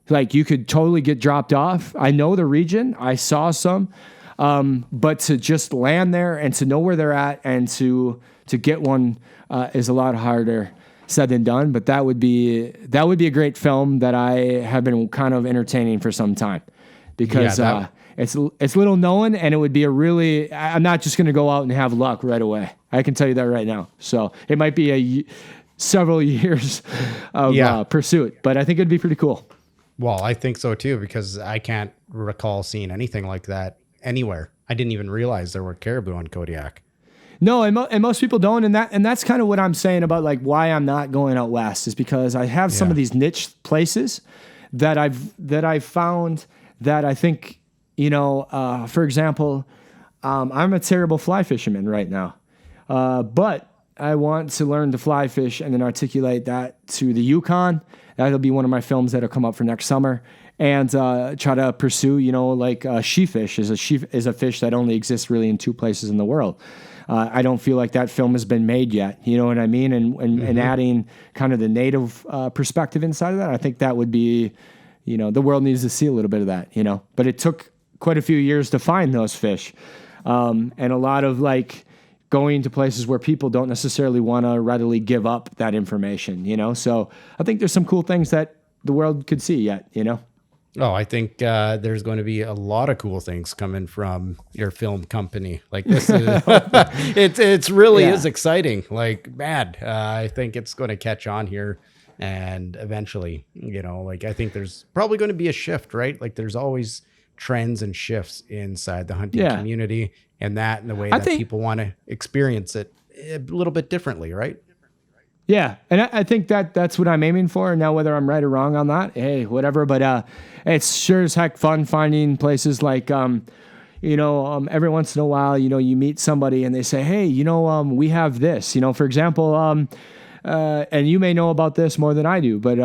like, you could totally get dropped off. I know the region, I saw some, but to just land there and to know where they're at and to get one is a lot harder said than done, but that would be a great film that I have been kind of entertaining for some time because it's little known and it would be I'm not just going to go out and have luck right away. I can tell you that right now. So it might be several years of pursuit, but I think it'd be pretty cool. Well, I think so too, because I can't recall seeing anything like that anywhere. I didn't even realize there were caribou on Kodiak. No, and most people don't, and that's kind of what I'm saying about like why I'm not going out west is because I have some of these niche places that I've found that I think for example, I'm a terrible fly fisherman right now, but I want to learn to fly fish and then articulate that to the Yukon. That'll be one of my films that'll come up for next summer. And try to pursue, like sheefish is a fish that only exists really in 2 places in the world. I don't feel like that film has been made yet. You know what I mean? And adding kind of the native perspective inside of that, I think that would be, the world needs to see a little bit of that, But it took quite a few years to find those fish. And a lot of like going to places where people don't necessarily want to readily give up that information, So I think there's some cool things that the world could see yet, Oh, I think there's going to be a lot of cool things coming from your film company. Like this is, it's really is exciting. Like, man, I think it's going to catch on here, and eventually, I think there's probably going to be a shift, right? Like, there's always trends and shifts inside the hunting community, and the way that people want to experience it a little bit differently, right? Yeah, and I think that's what I'm aiming for. Now, whether I'm right or wrong on that, hey, whatever. But it's sure as heck fun finding places like, every once in a while, you meet somebody and they say, hey, we have this. For example, and you may know about this more than I do, but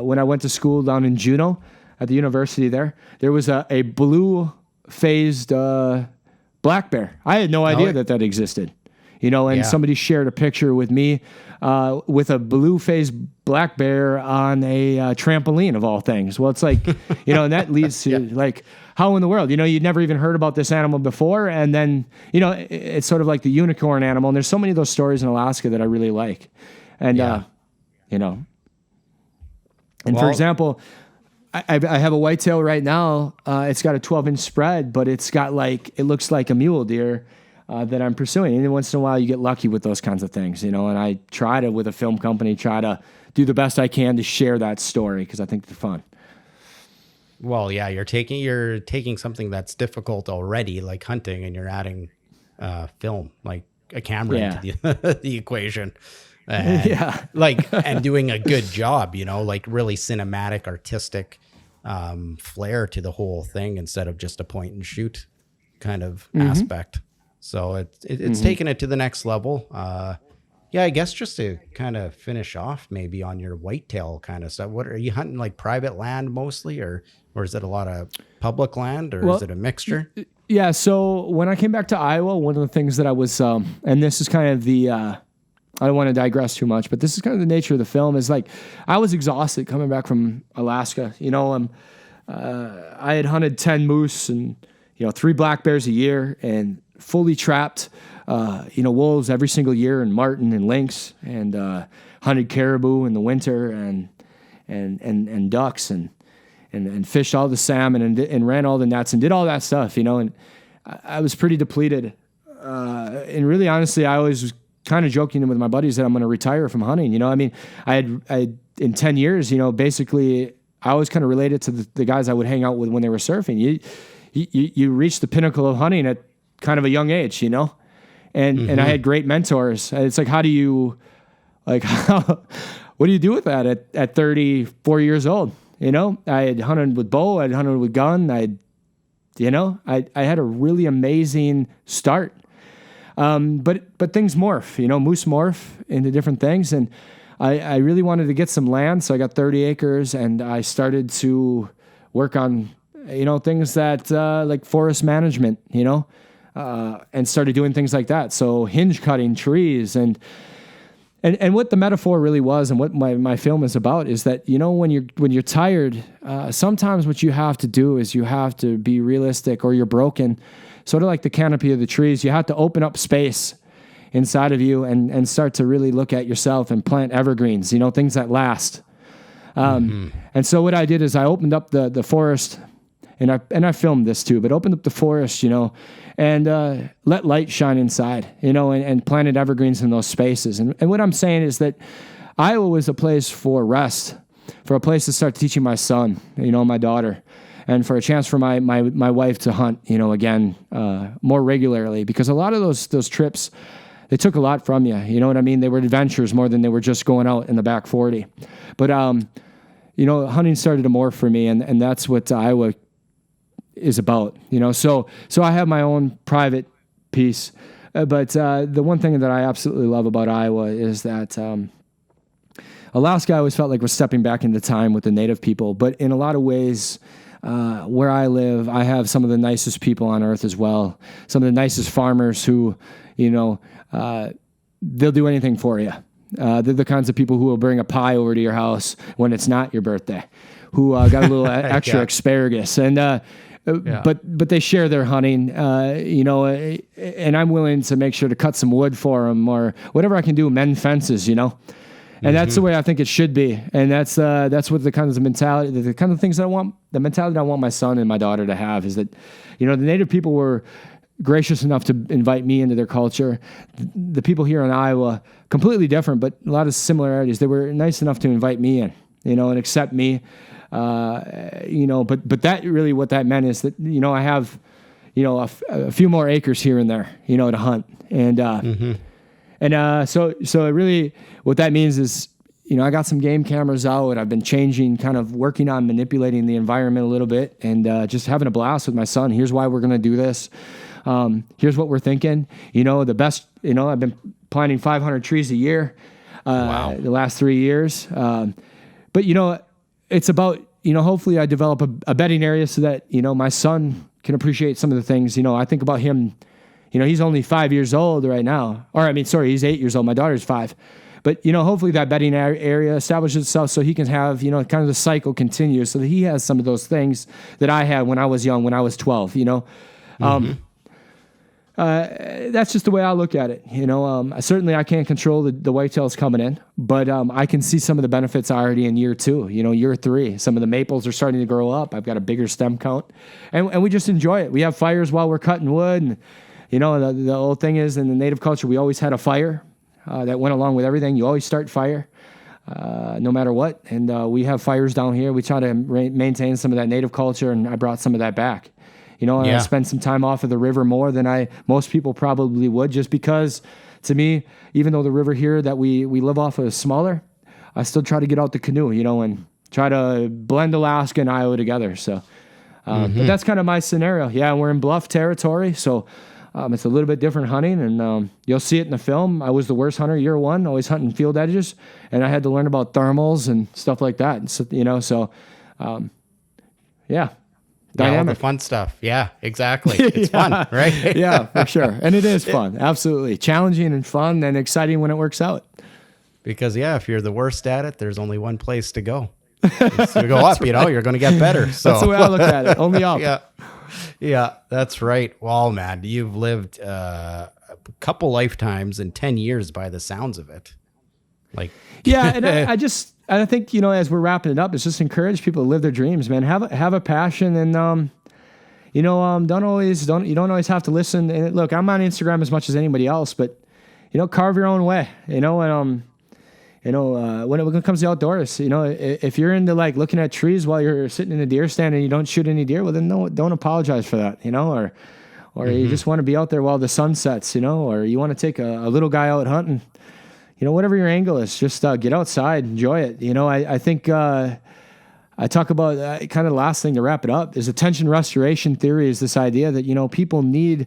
when I went to school down in Juneau at the university there was a blue-phased black bear. I had no idea that existed. Somebody shared a picture with me with a blue-faced black bear on a trampoline of all things. Well, it's like, and that leads to like, how in the world, you'd never even heard about this animal before. And then, it's sort of like the unicorn animal. And there's so many of those stories in Alaska that I really like. And, for example, I have a whitetail right now. It's got a 12-inch spread, but it looks like a mule deer. That I'm pursuing. And once in a while you get lucky with those kinds of things, and I try to, with a film company, try to do the best I can to share that story because I think they're fun. Well, yeah, you're taking something that's difficult already, like hunting, and you're adding film, like a camera into the equation. And, and doing a good job, like really cinematic, artistic flair to the whole thing instead of just a point and shoot kind of aspect. So it's taken it to the next level. I guess just to kind of finish off maybe on your whitetail kind of stuff. What are you hunting, like private land mostly, or is it a lot of public land, or is it a mixture? Yeah. So when I came back to Iowa, one of the things that I was, and this is kind of the, I don't want to digress too much, but this is kind of the nature of the film, is like, I was exhausted coming back from Alaska. I had hunted 10 moose and, 3 black bears a year and fully trapped, wolves every single year, and marten and lynx, and hunted caribou in the winter and ducks and fished all the salmon and ran all the nets and did all that stuff, and I was pretty depleted. And really, honestly, I always was kind of joking with my buddies that I'm going to retire from hunting. I mean, I had in 10 years, basically I always kind of related to the guys I would hang out with when they were surfing. You reach the pinnacle of hunting at kind of a young age, and I had great mentors. It's like, what do you do with that at 34 years old? I had hunted with bow, I had hunted with gun. I had a really amazing start. But things morph, moose morph into different things. And I really wanted to get some land. So I got 30 acres and I started to work on, things that, like forest management, and started doing things like that. So hinge cutting trees and what the metaphor really was and what my film is about is that, when you're tired, sometimes what you have to do is you have to be realistic or you're broken. Sort of like the canopy of the trees, you have to open up space inside of you and start to really look at yourself and plant evergreens, things that last. And so what I did is I opened up the forest, and I filmed this too, but opened up the forest, and let light shine inside, and planted evergreens in those spaces. And what I'm saying is that Iowa was a place for rest, for a place to start teaching my son, my daughter, and for a chance for my wife to hunt, again, more regularly, because a lot of those trips, they took a lot from you. You know what I mean? They were adventures more than they were just going out in the back 40. But, hunting started to morph for me, and that's what Iowa is about, So I have my own private piece. But the one thing that I absolutely love about Iowa is that Alaska, I always felt like was stepping back into time with the native people. But in a lot of ways, where I live, I have some of the nicest people on earth as well. Some of the nicest farmers who, they'll do anything for you. They're the kinds of people who will bring a pie over to your house when it's not your birthday, who got a little extra asparagus. And but they share their hunting, and I'm willing to make sure to cut some wood for them or whatever I can do, mend fences, And that's the way I think it should be. And that's what the kind of mentality, the kind of things that I want, the mentality I want my son and my daughter to have is that, the native people were gracious enough to invite me into their culture. The people here in Iowa, completely different, but a lot of similarities. They were nice enough to invite me in, and accept me. But that really what that meant is that, I have, a few more acres here and there, to hunt. So it really, what that means is, I got some game cameras out. I've been working on manipulating the environment a little bit and just having a blast with my son. Here's why we're going to do this. Here's what we're thinking. The best, I've been planting 500 trees a year the last 3 years. But, it's about, hopefully I develop a bedding area so that, my son can appreciate some of the things. I think about him. He's only 5 years old right now. He's 8 years old. My daughter's 5. But, hopefully that bedding area establishes itself so he can have, kind of the cycle continue so that he has some of those things that I had when I was young, when I was 12, That's just the way I look at it. Certainly I can't control the whitetails coming in, but I can see some of the benefits already in year 2, year 3. Some of the maples are starting to grow up. I've got a bigger stem count. And we just enjoy it. We have fires while we're cutting wood. And, the old thing is in the native culture, we always had a fire. That went along with everything. You always start fire, no matter what. And we have fires down here. We try to maintain some of that native culture, and I brought some of that back. I spend some time off of the river more than most people probably would, just because, to me, even though the river here that we live off of is smaller, I still try to get out the canoe, and try to blend Alaska and Iowa together. So, but that's kind of my scenario. Yeah, we're in bluff territory, so. It's a little bit different hunting, and you'll see it in the film. I was the worst hunter year 1, always hunting field edges, and I had to learn about thermals and stuff like that. And so, dynamic. All the fun stuff. Yeah, exactly. It's fun, right? Yeah, for sure. And it is fun. Absolutely. Challenging and fun and exciting when it works out. Because, if you're the worst at it, there's only one place to go. It's to go up, right. You're going to get better. So. That's the way I look at it. Only up. Yeah, that's right. Well, man, you've lived a couple lifetimes in 10 years by the sounds of it. Like, yeah. And I think, as we're wrapping it up, it's just encourage people to live their dreams, man. Have a passion, and you don't always have to listen. And look, I'm on Instagram as much as anybody else, but carve your own way. When it comes to outdoors, if you're into like looking at trees while you're sitting in a deer stand and you don't shoot any deer, well then don't apologize for that. Or you just want to be out there while the sun sets, or you want to take a little guy out hunting. Whatever your angle is, just get outside, enjoy it. I think. I talk about kind of the last thing to wrap it up is attention restoration theory is this idea that, people need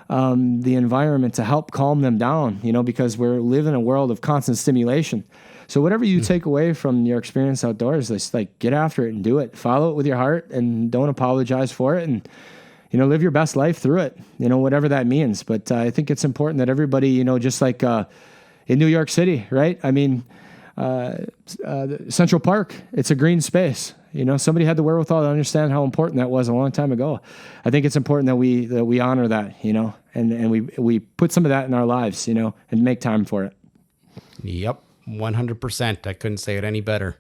the environment to help calm them down, because we're living in a world of constant stimulation. So whatever you take away from your experience outdoors, just like get after it and do it. Follow it with your heart and don't apologize for it. And, live your best life through it, whatever that means. But I think it's important that everybody, just like in New York City, right? I mean, Central Park, it's a green space. Somebody had the wherewithal to understand how important that was a long time ago. I think it's important that we honor that, and we put some of that in our lives, and make time for it. Yep. 100%. I couldn't say it any better.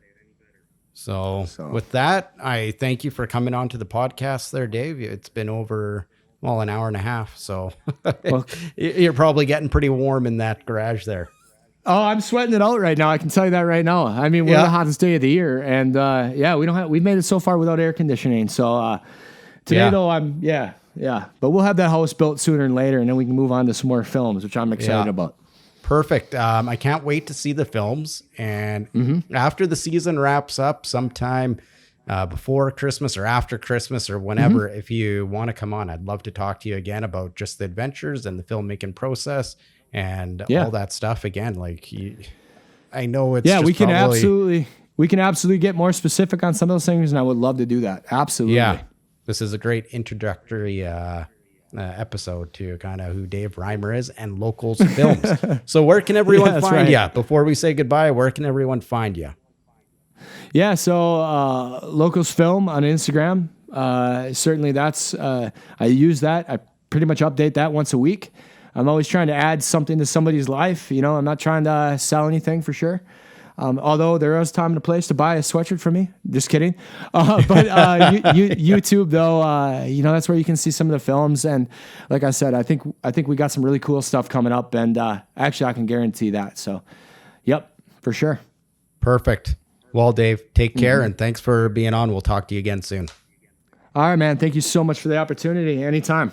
So with that, I thank you for coming on to the podcast there, Dave. It's been over, an hour and a half. So you're probably getting pretty warm in that garage there. Oh, I'm sweating it out right now. I can tell you that right now. I mean, we're the hottest day of the year, and we've made it so far without air conditioning. So today though, but we'll have that house built sooner than later, and then we can move on to some more films, which I'm excited about. Perfect. I can't wait to see the films, and after the season wraps up, sometime before Christmas or after Christmas or whenever, if you want to come on, I'd love to talk to you again about just the adventures and the filmmaking process. And all that stuff again, I know it's we can absolutely get more specific on some of those things, and I would love to do that. Absolutely. Yeah, this is a great introductory episode to kind of who Dave Reimer is and Locals Films. So where can everyone find you? Before we say goodbye, where can everyone find you? Yeah, so Locals Film on Instagram. Certainly that's I use that. I pretty much update that once a week. I'm always trying to add something to somebody's life. I'm not trying to sell anything for sure. Although there is time and a place to buy a sweatshirt from me. Just kidding. But YouTube though, that's where you can see some of the films. And like I said, I think we got some really cool stuff coming up, and actually I can guarantee that. So yep, for sure. Perfect. Well, Dave, take care and thanks for being on. We'll talk to you again soon. All right, man. Thank you so much for the opportunity. Anytime.